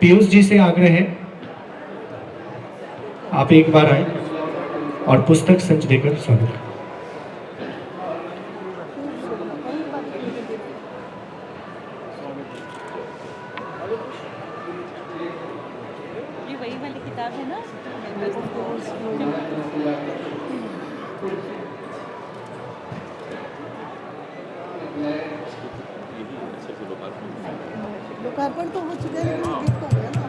पीयूष जी से आग्रह है, आप एक बार आए और पुस्तक संच देकर स्वागत करें। ये वही वाली किताब है ना? लोकार्पण तो हो चुका है, लेकिन गिफ्ट हो गया ना।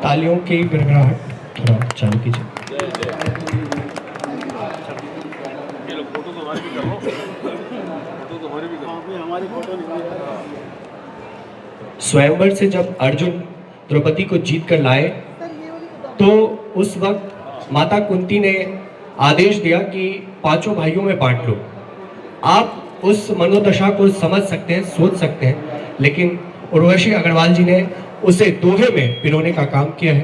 तालियों की गड़गड़ाहट थोड़ा चालू कीजिए। स्वयंवर से जब अर्जुन द्रौपदी को जीत कर लाए तो उस वक्त माता कुंती ने आदेश दिया कि पांचों भाइयों में बांट लो। आप उस मनोदशा को समझ सकते हैं, सोच सकते हैं, लेकिन उर्वशी अग्रवाल जी ने उसे दोहे में पिरोने का काम किया है।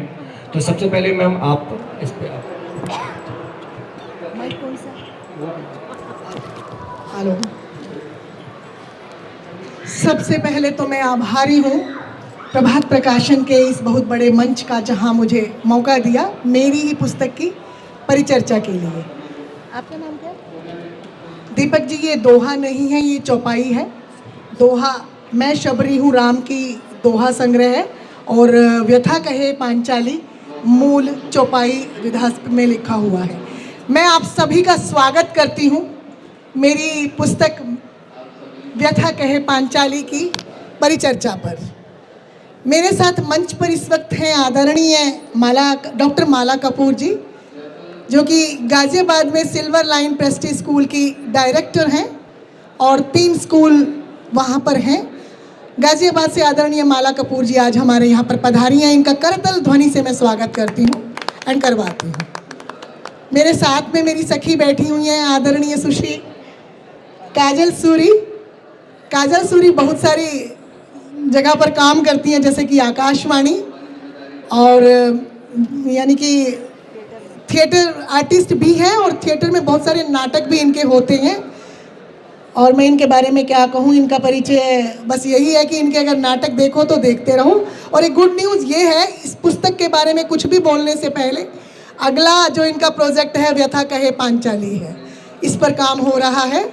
तो सबसे पहले मैम आप इस पे माइक कौन सा? हेलो। सबसे पहले तो मैं आभारी हूँ प्रभात प्रकाशन के इस बहुत बड़े मंच का, जहाँ मुझे मौका दिया मेरी ही पुस्तक की परिचर्चा के लिए। आपका नाम क्या? दीपक जी, ये दोहा नहीं है, ये चौपाई है। दोहा मैं शबरी हूँ राम की दोहा संग्रह है, और व्यथा कहे पांचाली मूल चौपाई विधास्क में लिखा हुआ है। मैं आप सभी का स्वागत करती हूँ मेरी पुस्तक व्यथा कहे पांचाली की परिचर्चा पर। मेरे साथ मंच पर इस वक्त हैं आदरणीय डॉक्टर माला कपूर जी, जो कि गाजियाबाद में सिल्वर लाइन प्रेस्टीज स्कूल की डायरेक्टर हैं और 3 स्कूल वहाँ पर हैं। गाजियाबाद से आदरणीय माला कपूर जी आज हमारे यहाँ पर पधारी हैं। इनका करतल ध्वनि से मैं स्वागत करती हूँ एंड करवाती हूँ। मेरे साथ में मेरी सखी बैठी हुई हैं आदरणीय सुश्री काजल सूरी। काजल सूरी बहुत सारी जगह पर काम करती हैं, जैसे कि आकाशवाणी, और यानी कि थिएटर आर्टिस्ट भी हैं, और थिएटर में बहुत सारे नाटक भी इनके होते हैं। और मैं इनके बारे में क्या कहूँ, इनका परिचय बस यही है कि इनके अगर नाटक देखो तो देखते रहो। और एक गुड न्यूज़ ये है, इस पुस्तक के बारे में कुछ भी बोलने से पहले अगला जो इनका प्रोजेक्ट है व्यथा कहे पांचाली है, इस पर काम हो रहा है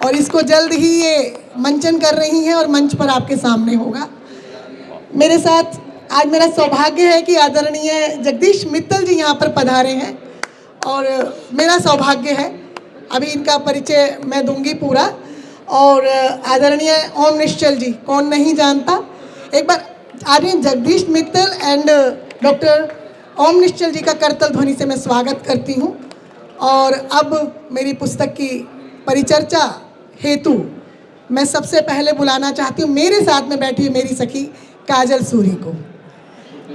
और इसको जल्द ही ये मंचन कर रही हैं और मंच पर आपके सामने होगा। मेरे साथ आज मेरा सौभाग्य है कि आदरणीय जगदीश मित्तल जी यहाँ पर पधारे हैं, और मेरा सौभाग्य है, अभी इनका परिचय मैं दूंगी पूरा। और आदरणीय ओम निश्चल जी, कौन नहीं जानता। एक बार आदरणीय जगदीश मित्तल एंड डॉक्टर ओम निश्चल जी का करतल ध्वनि से मैं स्वागत करती हूँ। और अब मेरी पुस्तक की परिचर्चा हेतु मैं सबसे पहले बुलाना चाहती हूँ मेरे साथ में बैठी मेरी सखी काजल सूरी को।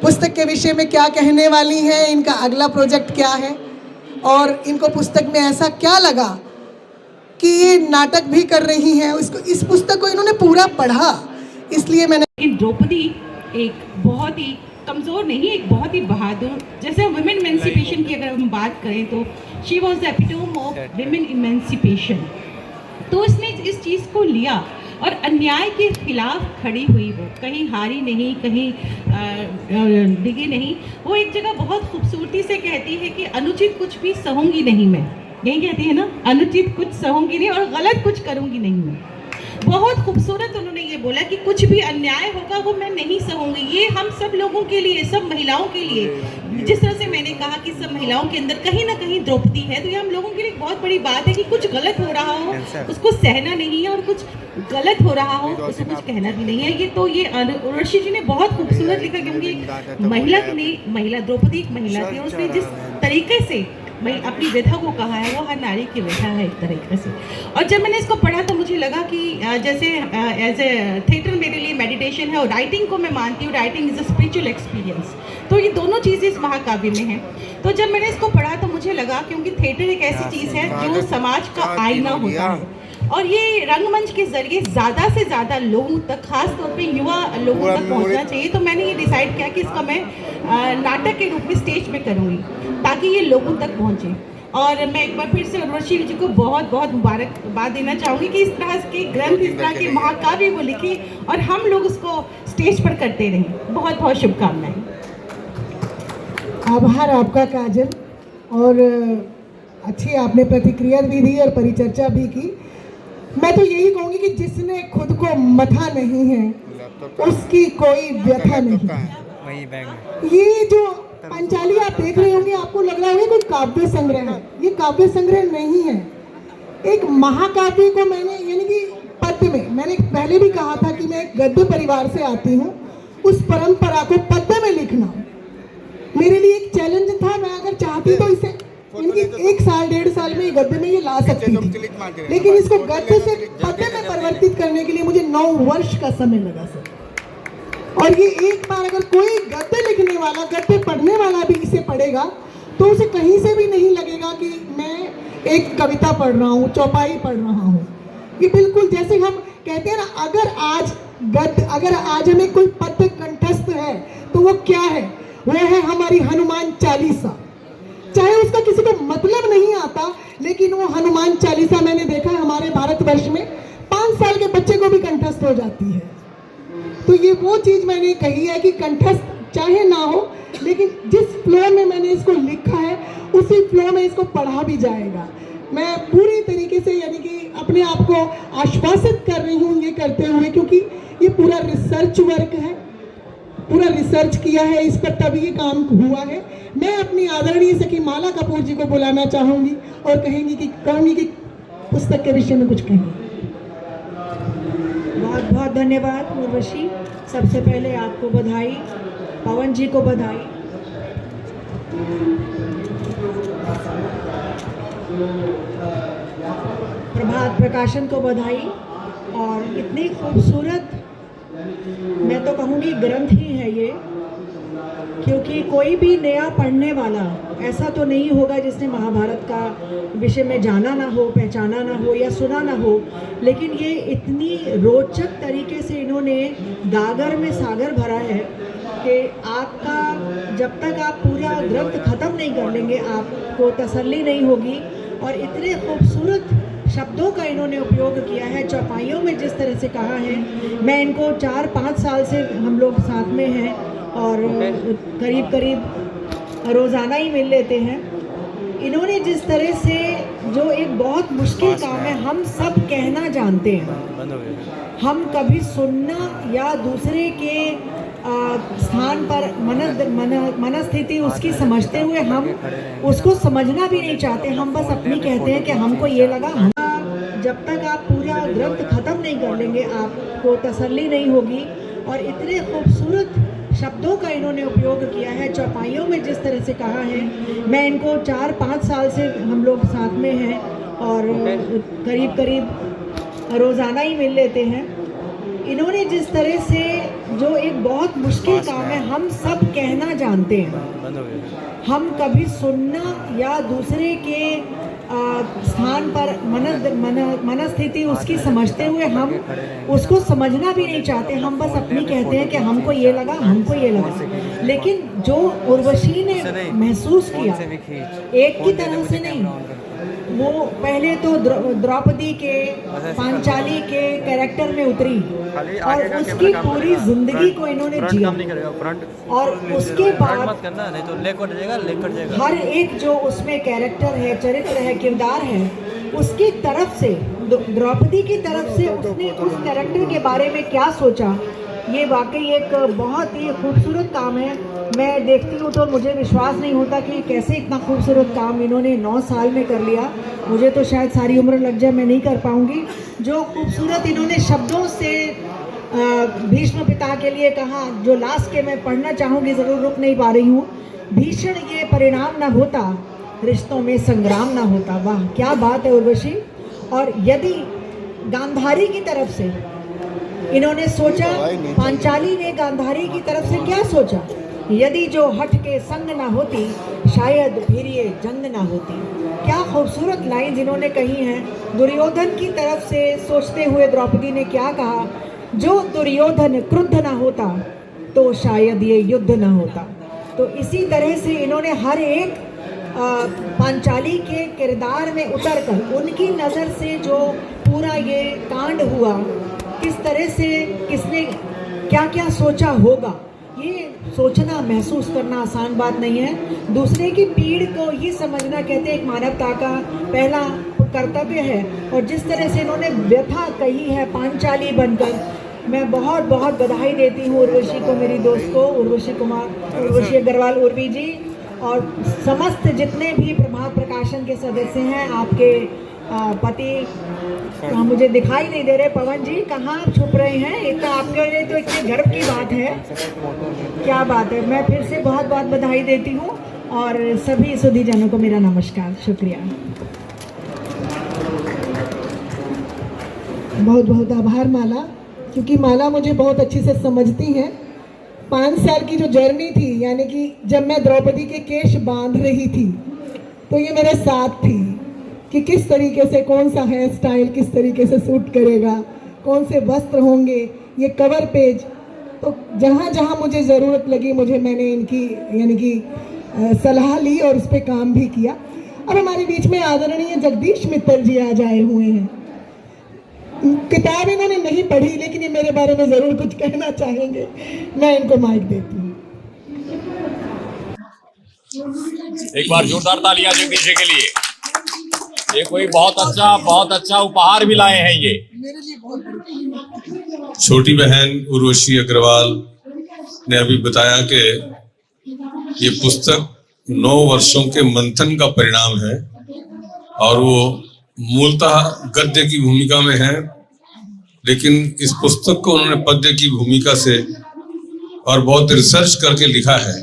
पुस्तक के विषय में क्या कहने वाली हैं, इनका अगला प्रोजेक्ट क्या है, और इनको पुस्तक में ऐसा क्या लगा कि ये नाटक भी कर रही हैं। इस पुस्तक को इन्होंने पूरा पढ़ा, इसलिए मैंने। द्रौपदी एक बहुत ही कमज़ोर नहीं, एक बहुत ही बहादुर, जैसे वुमेन इमेंसिपेशन की अगर हम बात करें तो she was the epitome of women emancipation. तो उसने इस चीज़ को लिया और अन्याय के खिलाफ खड़ी हुई, वो कहीं हारी नहीं, कहीं डिगी नहीं। वो एक जगह बहुत खूबसूरती से कहती है कि अनुचित कुछ भी सहूंगी नहीं मैं, यही कहती है ना, अनुचित कुछ सहूंगी नहीं और गलत कुछ करूंगी नहीं मैं। बहुत खूबसूरत उन्होंने ये बोला कि कुछ भी अन्याय होगा वो मैं नहीं सहूंगी। ये हम सब लोगों के लिए, सब महिलाओं के लिए, जिस तरह से मैंने कहा कि सब महिलाओं के अंदर कहीं ना कहीं द्रौपदी है, तो ये हम लोगों के लिए बहुत बड़ी बात है कि कुछ गलत हो रहा हो उसको सहना नहीं है, और कुछ गलत हो रहा हो उसको कुछ कहना भी नहीं है। ये तो ये उर्वशी जी ने बहुत खूबसूरत लिखा, क्योंकि महिला द्रौपदी एक महिला थी और उसने जिस तरीके से अपनी व्यथा को कहा है वो हर नारी की व्यथा है एक तरीके से। और जब मैंने इसको पढ़ा तो मुझे लगा कि जैसे एज ए थिएटर मेरे लिए मेडिटेशन है, और राइटिंग को मैं मानती हूँ, writing is a spiritual experience, तो ये दोनों चीज़ें इस महाकाव्य में हैं। तो जब मैंने इसको पढ़ा तो मुझे लगा, क्योंकि थिएटर एक ऐसी चीज़ है जो समाज का आईना होता है, और ये रंगमंच के जरिए ज़्यादा से ज़्यादा लोगों तक, खास तौर पे युवा लोगों तक पहुंचना चाहिए। तो मैंने ये डिसाइड किया कि इसका मैं नाटक के रूप में स्टेज पे करूँगी ताकि ये लोगों तक पहुँचे। और मैं एक बार फिर से उर्वशी जी को बहुत बहुत मुबारकबाद देना चाहूँगी कि इस तरह के ग्रंथ, इस तरह के महाकाव्य वो लिखी और हम लोग उसको स्टेज पर करते रहें। बहुत बहुत शुभकामनाएं। आभार आपका काजल, और अच्छी आपने प्रतिक्रिया भी दी और परिचर्चा भी की। मैं तो यही कहूँगी कि जिसने खुद को मथा नहीं है उसकी कोई व्यथा नहीं। ये जो पंचाली आप देख रहे होंगे, आपको लग रहा होगा कोई काव्य संग्रह है। ये काव्य संग्रह नहीं है। एक महाकाव्य को मैंने, यानी कि पद्य में, मैंने पहले भी कहा था कि मैं एक गद्य परिवार से आती हूँ, उस परंपरा को पद्य में लिखना मेरे लिए एक चैलेंज था। मैं अगर चाहती तो इसे, यानी कि 1 साल 1.5 साल में ये गद्य में ये ला सकती थी, लेकिन इसको गद्य से पद्य में परिवर्तित करने के लिए मुझे 9 वर्ष का समय लगा सर। और ये एक बार अगर कोई गद्य लिखने वाला, गद्य पढ़ने वाला भी इसे पढ़ेगा तो उसे कहीं से भी नहीं लगेगा कि मैं एक कविता पढ़ रहा हूँ, चौपाई पढ़ रहा हूँ। ये बिल्कुल जैसे हम कहते हैं ना, अगर आज हमें कोई पद्य कंठस्थ है तो वो क्या है? वो है हमारी हनुमान चालीसा। चाहे उसका किसी को मतलब नहीं आता, लेकिन वो हनुमान चालीसा मैंने देखा है हमारे भारतवर्ष में 5 साल के बच्चे को भी कंठस्थ हो जाती है। तो ये वो चीज़ मैंने कही है कि कंठस्थ चाहे ना हो, लेकिन जिस फ्लो में मैंने इसको लिखा है उसी फ्लो में इसको पढ़ा भी जाएगा। मैं पूरी तरीके से, यानी कि अपने आप को आश्वासित कर रही हूँ ये करते हुए, क्योंकि ये पूरा रिसर्च वर्क है, पूरा रिसर्च किया है इस पर, तभी ये काम हुआ है। मैं अपनी आदरणीय सखी माला कपूर जी को बुलाना चाहूँगी और कहूँगी कि पुस्तक के विषय में कुछ कहेंगे। बहुत बहुत धन्यवाद उर्वशी। सबसे पहले आपको बधाई, पवन जी को बधाई। प्रभात प्रकाशन को बधाई। और इतनी खूबसूरत, मैं तो कहूँगी ग्रंथ ही है ये, क्योंकि कोई भी नया पढ़ने वाला ऐसा तो नहीं होगा जिसने महाभारत का विषय में जाना ना हो, पहचाना ना हो या सुना ना हो, लेकिन ये इतनी रोचक तरीके से इन्होंने गागर में सागर भरा है कि आपका, जब तक आप पूरा ग्रंथ ख़त्म नहीं कर लेंगे आपको तसल्ली नहीं होगी। और इतने खूबसूरत शब्दों का इन्होंने उपयोग किया है, चौपाइयों में जिस तरह से कहा है। मैं इनको 4-5 साल से हम लोग साथ में हैं और करीब करीब रोज़ाना ही मिल लेते हैं। इन्होंने जिस तरह से, जो एक बहुत मुश्किल काम है, हम सब कहना जानते हैं, हम कभी सुनना या दूसरे के स्थान पर मनस्थिति उसकी समझते हुए हम उसको समझना भी नहीं चाहते। हम बस अपनी कहते हैं कि हमको ये लगा। हम जब तक आप पूरा ग्रंथ ख़त्म नहीं कर लेंगे आपको तसल्ली नहीं होगी। और इतने खूबसूरत शब्दों का इन्होंने उपयोग किया है, चौपाइयों में जिस तरह से कहा है। मैं इनको 4-5 साल से हम लोग साथ में हैं और करीब करीब रोज़ाना ही मिल लेते हैं। इन्होंने जिस तरह से, जो एक बहुत मुश्किल काम है, हम सब कहना जानते हैं, हम कभी सुनना या दूसरे के स्थान पर मनस्थिति उसकी समझते हुए हम उसको समझना भी नहीं चाहते। हम बस अपनी कहते हैं कि हमको ये लगा, हमको ये लगा। लेकिन जो उर्वशी ने महसूस किया, एक की तरह से नहीं, वो पहले तो द्रौपदी के, पांचाली के कैरेक्टर में उतरी और उसकी पूरी जिंदगी को इन्होंने जिया। और उसके बाद हर एक जो उसमें कैरेक्टर है, चरित्र है, किरदार है, उसकी तरफ से, द्रौपदी की तरफ से उसने उस कैरेक्टर के बारे में क्या सोचा, ये वाकई एक बहुत ही खूबसूरत काम है। मैं देखती हूँ तो मुझे विश्वास नहीं होता कि कैसे इतना खूबसूरत काम इन्होंने 9 साल में कर लिया। मुझे तो शायद सारी उम्र लग जाए, मैं नहीं कर पाऊँगी। जो खूबसूरत इन्होंने शब्दों से भीष्म पिता के लिए कहा, जो लास्ट के मैं पढ़ना चाहूँगी, ज़रूर रुक नहीं पा रही हूँ। भीषण ये परिणाम न होता, रिश्तों में संग्राम न होता। वाह, क्या बात है उर्वशी। और यदि गांधारी की तरफ से इन्होंने सोचा, पांचाली ने गांधारी की तरफ से क्या सोचा, यदि जो हठ के संग ना होती, शायद फिर ये जंग ना होती। क्या खूबसूरत लाइन इन्होंने कही हैं। दुर्योधन की तरफ से सोचते हुए द्रौपदी ने क्या कहा, जो दुर्योधन क्रुद्ध ना होता तो शायद ये युद्ध ना होता। तो इसी तरह से इन्होंने हर एक पांचाली के किरदार में उतरकर उनकी नज़र से जो पूरा ये कांड हुआ, किस तरह से किसने क्या क्या सोचा होगा, ये सोचना महसूस करना आसान बात नहीं है। दूसरे की पीड़ को ये समझना कहते एक मानवता का पहला कर्तव्य है। और जिस तरह से इन्होंने व्यथा कही है पांचाली बनकर, मैं बहुत बहुत बधाई देती हूँ उर्वशी को, मेरी दोस्त को, उर्वशी अग्रवाल उर्वी जी, और समस्त जितने भी प्रभात प्रकाशन के सदस्य हैं। आपके पति मुझे दिखाई नहीं दे रहे, पवन जी कहाँ आप छुप रहे हैं, इतना आपके लिए तो इतने गर्व की बात है, क्या बात है। मैं फिर से बहुत बहुत बधाई देती हूँ और सभी सुधीजनों को मेरा नमस्कार, शुक्रिया। बहुत बहुत आभार माला, क्योंकि माला मुझे बहुत अच्छे से समझती हैं। 5 साल की जो जर्नी थी, यानी कि जब मैं द्रौपदी के केश बांध रही थी तो ये मेरे साथ थी कि किस तरीके से कौन सा हेयर स्टाइल किस तरीके से सूट करेगा, कौन से वस्त्र होंगे, ये कवर पेज। तो जहाँ जहाँ मुझे ज़रूरत लगी मैंने इनकी यानी कि सलाह ली और उस पर काम भी किया। अब हमारे बीच में आदरणीय जगदीश मित्तल जी आज आए हुए हैं। किताब इन्होंने नहीं पढ़ी, लेकिन ये मेरे बारे में जरूर कुछ कहना चाहेंगे। मैं इनको माइक देती हूँ। एक बार जोरदार तालियां जगदीश जी के लिए। ये कोई बहुत अच्छा उपहार भी लाए हैं ये। मेरे लिए बहुत छोटी बहन उर्वशी अग्रवाल ने अभी बताया कि ये पुस्तक 9 वर्षों के मंथन का परिणाम है और वो मूलतः गद्य की भूमिका में है, लेकिन इस पुस्तक को उन्होंने पद्य की भूमिका से और बहुत रिसर्च करके लिखा है।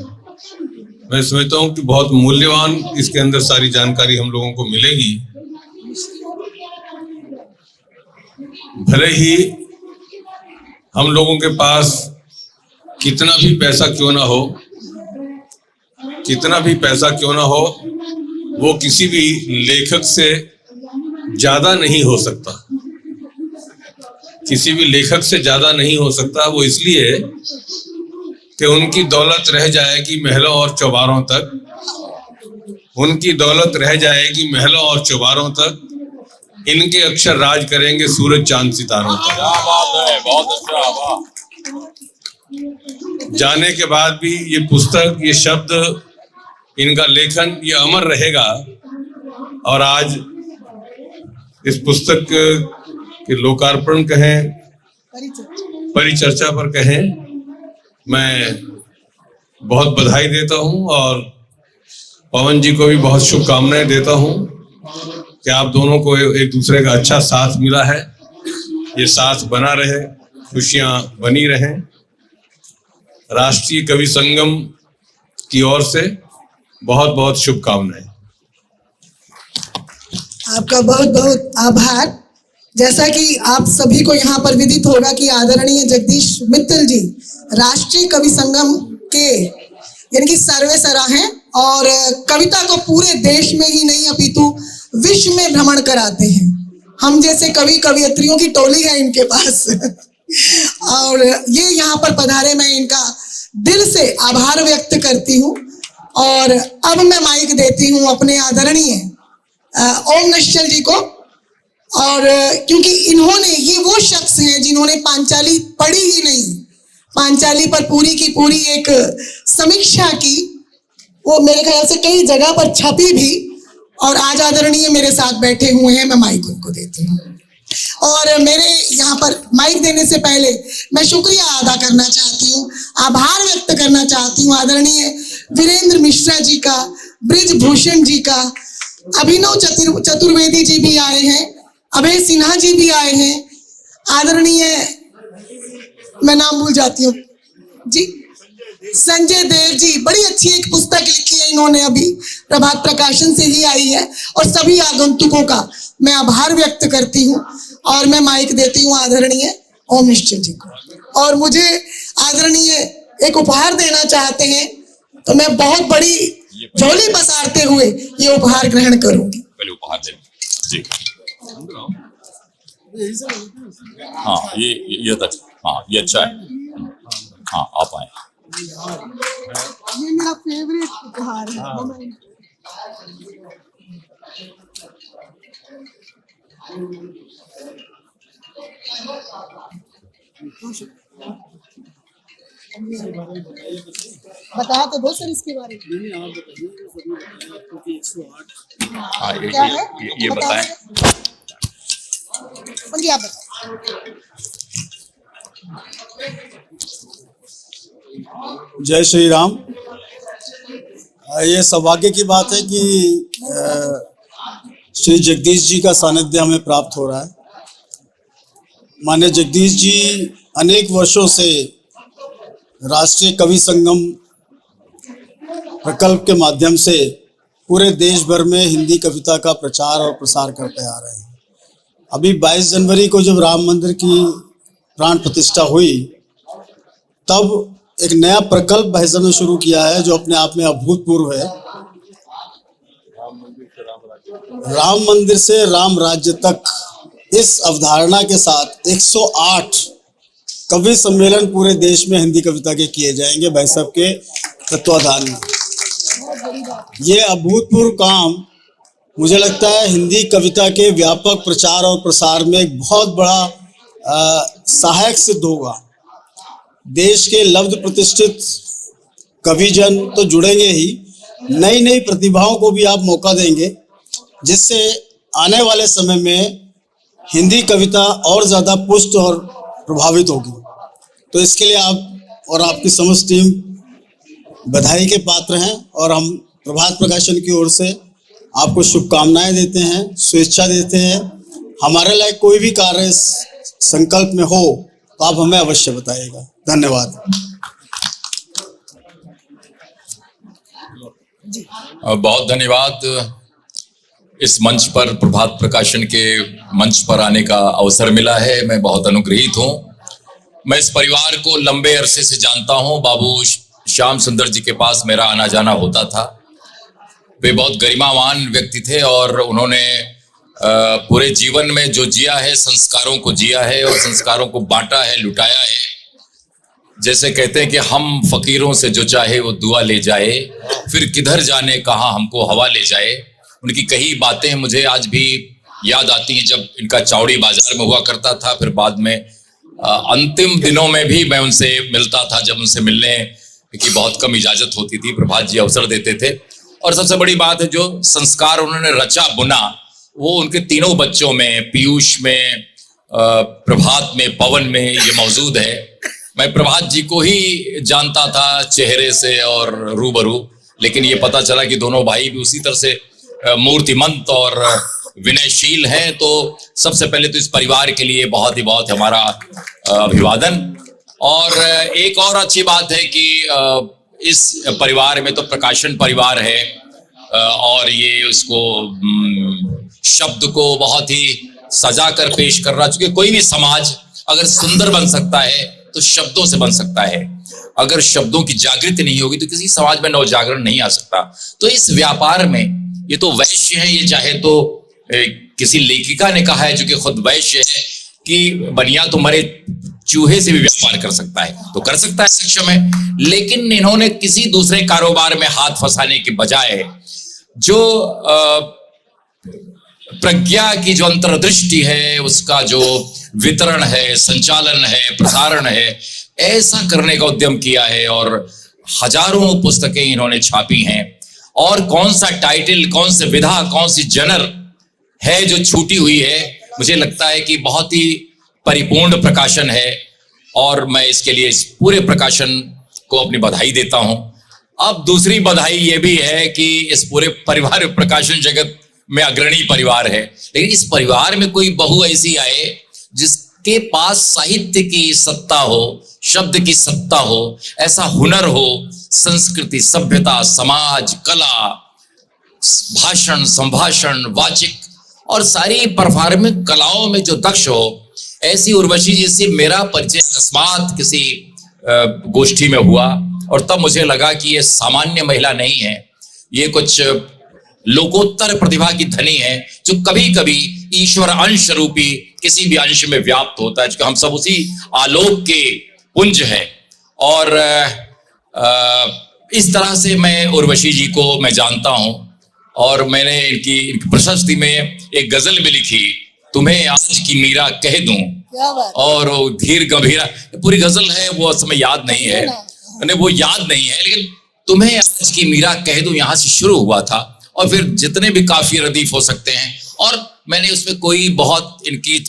मैं समझता हूँ कि बहुत मूल्यवान इसके अंदर सारी जानकारी हम लोगों को मिलेगी। भले ही हम लोगों के पास कितना भी पैसा क्यों ना हो, वो किसी भी लेखक से ज्यादा नहीं हो सकता। किसी भी लेखक से ज्यादा नहीं हो सकता। वो इसलिए कि उनकी दौलत रह जाएगी महलों और चौबारों तक, उनकी दौलत रह जाएगी महलों और चौबारों तक, इनके अक्षर राज करेंगे सूरज चांद सितारों तक। क्या बात है, बहुत अच्छा, वाह। जाने के बाद भी ये पुस्तक, ये शब्द, इनका लेखन ये अमर रहेगा। और आज इस पुस्तक के लोकार्पण कहें, परिचर्चा पर कहें, मैं बहुत बधाई देता हूं और पवन जी को भी बहुत शुभकामनाएं देता हूं कि आप दोनों को एक दूसरे का अच्छा साथ मिला है। ये साथ बना रहे, खुशियां बनी रहें। राष्ट्रीय कवि संगम की ओर से बहुत बहुत शुभकामनाएं। आपका बहुत बहुत आभार। जैसा कि आप सभी को यहाँ पर विदित होगा कि आदरणीय जगदीश मित्तल जी राष्ट्रीय कवि संगम के यानी कि सर्वेसरा हैं और कविता को पूरे देश में ही नहीं अपितु विश्व में भ्रमण कराते हैं। हम जैसे कवि कवियत्रियों की टोली है इनके पास और ये यहाँ पर पधारे, मैं इनका दिल से आभार व्यक्त करती हूँ। और अब मैं माइक देती हूँ अपने आदरणीय ओम निश्चल जी को। और क्योंकि इन्होंने, ये वो शख्स हैं जिन्होंने पांचाली पढ़ी ही नहीं, पांचाली पर पूरी की पूरी एक समीक्षा की, वो मेरे ख्याल से कई जगह पर छपी भी, और आज आदरणीय मेरे साथ बैठे हुए हैं। मैं माइक उनको देती हूँ। और मेरे यहाँ पर माइक देने से पहले मैं शुक्रिया अदा करना चाहती हूँ, आभार व्यक्त करना चाहती हूँ आदरणीय वीरेंद्र मिश्रा जी का, ब्रिजभूषण जी का, अभिनव चतुर्वेदी जी भी आए हैं, अभय सिन्हा जी भी आए हैं, आदरणीय, मैं नाम भूल जाती हूँ जी, संजय देव जी। बड़ी अच्छी एक पुस्तक लिखी है इन्होंने, अभी प्रभात प्रकाशन से ही आई है। और सभी आगंतुकों का मैं आभार व्यक्त करती हूँ और मैं माइक देती हूँ आदरणीय ओम निश्चल जी को। और मुझे आदरणीय एक उपहार देना चाहते हैं तो मैं बहुत बड़ी झोली पसारते हुए ये उपहार ग्रहण करूंगी। पहले उपहार दे जी। हाँ, ये तक, हाँ ये अच्छा है। हाँ आप आए। ये मेरा फेवरेट उपहार है। बता तो दो सर इसके बारे में। हाँ, क्या है? ये बताएं। बोलिए आप बताएं। जय श्री राम। ये सौभाग्य की बात है कि श्री जगदीश जी का सानिध्य हमें प्राप्त हो रहा है। माननीय जगदीश जी अनेक वर्षों से राष्ट्रीय कवि संगम प्रकल्प के माध्यम से पूरे देश भर में हिंदी कविता का प्रचार और प्रसार करते आ रहे हैं। अभी 22 जनवरी को जब राम मंदिर की प्राण प्रतिष्ठा हुई, तब एक नया प्रकल्प भाईसाहब ने शुरू किया है जो अपने आप में अभूतपूर्व है। राम मंदिर से राम राज्य तक, इस अवधारणा के साथ 108 कवि सम्मेलन पूरे देश में हिंदी कविता के किए जाएंगे भाई साहब के तत्वाधान में। ये अभूतपूर्व काम मुझे लगता है हिंदी कविता के व्यापक प्रचार और प्रसार में एक बहुत बड़ा सहायक सिद्ध होगा। देश के लब्ध प्रतिष्ठित कविजन तो जुड़ेंगे ही, नई नई प्रतिभाओं को भी आप मौका देंगे, जिससे आने वाले समय में हिंदी कविता और ज़्यादा पुष्ट और प्रभावित होगी। तो इसके लिए आप और आपकी समस्त टीम बधाई के पात्र हैं और हम प्रभात प्रकाशन की ओर से आपको शुभकामनाएं देते हैं, शुभेच्छा देते हैं। हमारे लायक कोई भी कार्य इस संकल्प में हो तो आप हमें अवश्य बताइएगा। धन्यवाद। बहुत धन्यवाद। इस मंच पर प्रभात प्रकाशन के मंच पर आने का अवसर मिला है, मैं बहुत अनुग्रहित हूँ। मैं इस परिवार को लंबे अरसे से जानता हूँ। बाबू श्याम सुंदर जी के पास मेरा आना जाना होता था। वे बहुत गरिमावान व्यक्ति थे और उन्होंने पूरे जीवन में जो जिया है, संस्कारों को जिया है और संस्कारों को बांटा है, लुटाया है। जैसे कहते हैं कि हम फकीरों से जो चाहे वो दुआ ले जाए, फिर किधर जाने कहाँ हमको हवा ले जाए। उनकी कई बातें मुझे आज भी याद आती हैं। जब इनका चौड़ी बाजार में हुआ करता था, फिर बाद में अंतिम दिनों में भी मैं उनसे मिलता था, जब उनसे मिलने की बहुत कम इजाजत होती थी। प्रभात जी अवसर देते थे और सबसे बड़ी बात है, जो संस्कार उन्होंने रचा बुना वो उनके तीनों बच्चों में, पीयूष में, प्रभात में, पवन में ये मौजूद है। मैं प्रभात जी को ही जानता था चेहरे से और रूबरू, लेकिन ये पता चला कि दोनों भाई भी उसी तरह से मूर्तिमंत और विनयशील हैं। तो सबसे पहले तो इस परिवार के लिए बहुत ही बहुत हमारा अभिवादन। और एक और अच्छी बात है कि इस परिवार में तो प्रकाशन परिवार है और ये उसको शब्द को बहुत ही सजा कर पेश कर रहा, चूंकि कोई भी समाज अगर सुंदर बन सकता है तो शब्दों से बन सकता है। अगर शब्दों की जागृति नहीं होगी तो किसी समाज में नवजागरण नहीं आ सकता। तो इस व्यापार में ये तो वैश्य है, ये चाहे तो किसी लेखिका ने कहा है जो कि खुद वैश्य है कि बनिया तो मरे चूहे से भी व्यापार कर सकता है, तो कर सकता है, सक्षम है। लेकिन इन्होंने किसी दूसरे कारोबार में हाथ फंसाने के बजाय जो प्रज्ञा की जो अंतर्दृष्टि है, उसका जो वितरण है, संचालन है, प्रसारण है, ऐसा करने का उद्यम किया है और हजारों पुस्तकें इन्होंने छापी हैं। और कौन सा टाइटल, कौन से विधा, कौन सी जनर है जो छूटी हुई है, मुझे लगता है कि बहुत ही परिपूर्ण प्रकाशन है और मैं इसके लिए इस पूरे प्रकाशन को अपनी बधाई देता हूं। अब दूसरी बधाई ये भी है कि इस पूरे परिवार प्रकाशन जगत में अग्रणी परिवार है, लेकिन इस परिवार में कोई बहू ऐसी आए जिसके पास साहित्य की सत्ता हो, शब्द की सत्ता हो, ऐसा हुनर हो, संस्कृति, सभ्यता, समाज, कला, भाषण, संभाषण, वाचिक और सारी परफॉर्मिंग कलाओं में जो दक्ष हो, ऐसी उर्वशी जी से मेरा परिचय अकस्मात किसी गोष्ठी में हुआ और तब मुझे लगा कि ये सामान्य महिला नहीं है, ये कुछ लोकोत्तर प्रतिभा की धनी है जो कभी कभी ईश्वर अंश रूपी किसी भी अंश में व्याप्त होता है, क्योंकि हम सब उसी आलोक के पुंज है। और इस तरह से मैं उर्वशी जी को मैं जानता हूं और मैंने इनकी प्रशस्ति में एक गजल भी लिखी, तुम्हें आज की मीरा कह दूं, क्या बात। और वो धीर गंभीरा, पूरी गजल है, वो समय याद नहीं है, वो याद नहीं है, लेकिन तुम्हें आज की मीरा कह दूं यहां से शुरू हुआ था, और फिर जितने भी काफी रदीफ हो सकते हैं। और मैंने उसमें कोई बहुत इनकी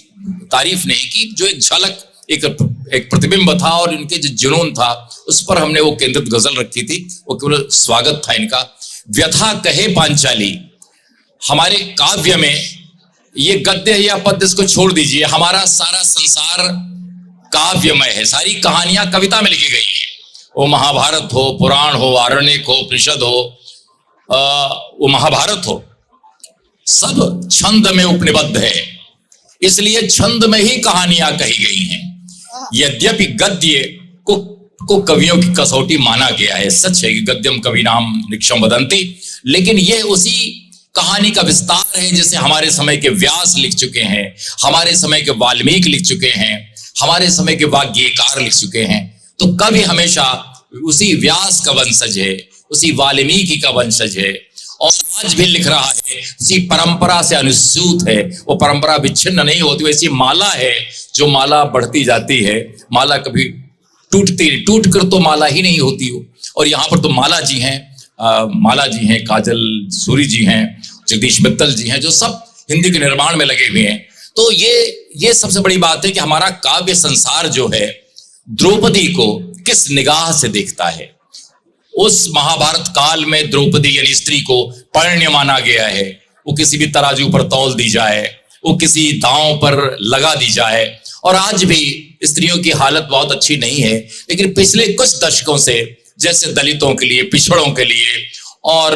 तारीफ नहीं की, जो एक झलक, एक प्रतिबिंब था और इनके जो जुनून था उस पर हमने वो केंद्रित गजल रखी थी। वो केवल स्वागत था इनका। व्यथा कहे पांचाली, हमारे काव्य में ये गद्य या पद्य इसको छोड़ दीजिए, हमारा सारा संसार काव्यमय है, सारी कहानियां कविता में लिखी गई हैं। वो महाभारत हो, पुराण हो, आरण्यक हो, उपनिषद हो, वो महाभारत हो, सब छंद में उपनिबद्ध है, इसलिए छंद में ही कहानियां कही गई हैं। यद्यपि गद्य को कवियों की कसौटी माना गया है, सच है कि गद्यम कविनाम निक्षम वदंती, लेकिन ये उसी कहानी का विस्तार है जिसे हमारे समय के व्यास लिख चुके हैं, हमारे समय के वाल्मीकि लिख चुके हैं, हमारे समय के वाग्यकार लिख चुके हैं। तो कवि हमेशा उसी व्यास का वंशज है, उसी वाल्मीकि का वंशज है, और आज भी लिख रहा है, उसी परंपरा से अनुसूत है, वो परंपरा विच्छिन्न नहीं होती, वैसी माला है जो माला बढ़ती जाती है, माला कभी टूट कर तो माला ही नहीं होती हो। और यहाँ पर तो माला जी हैं, काजल सूरी जी हैं, जगदीश मित्तल जी हैं, जो सब हिंदी के निर्माण में लगे हुए हैं। तो ये सबसे बड़ी बात है कि हमारा काव्य संसार जो है द्रौपदी को किस निगाह से देखता है। उस महाभारत काल में द्रौपदी यानी स्त्री को पर्ण्य माना गया है, वो किसी भी तराजू पर तौल दी जाए, वो किसी दांव पर लगा दी जाए। और आज भी स्त्रियों की हालत बहुत अच्छी नहीं है, लेकिन पिछले कुछ दशकों से जैसे दलितों के लिए, पिछड़ों के लिए और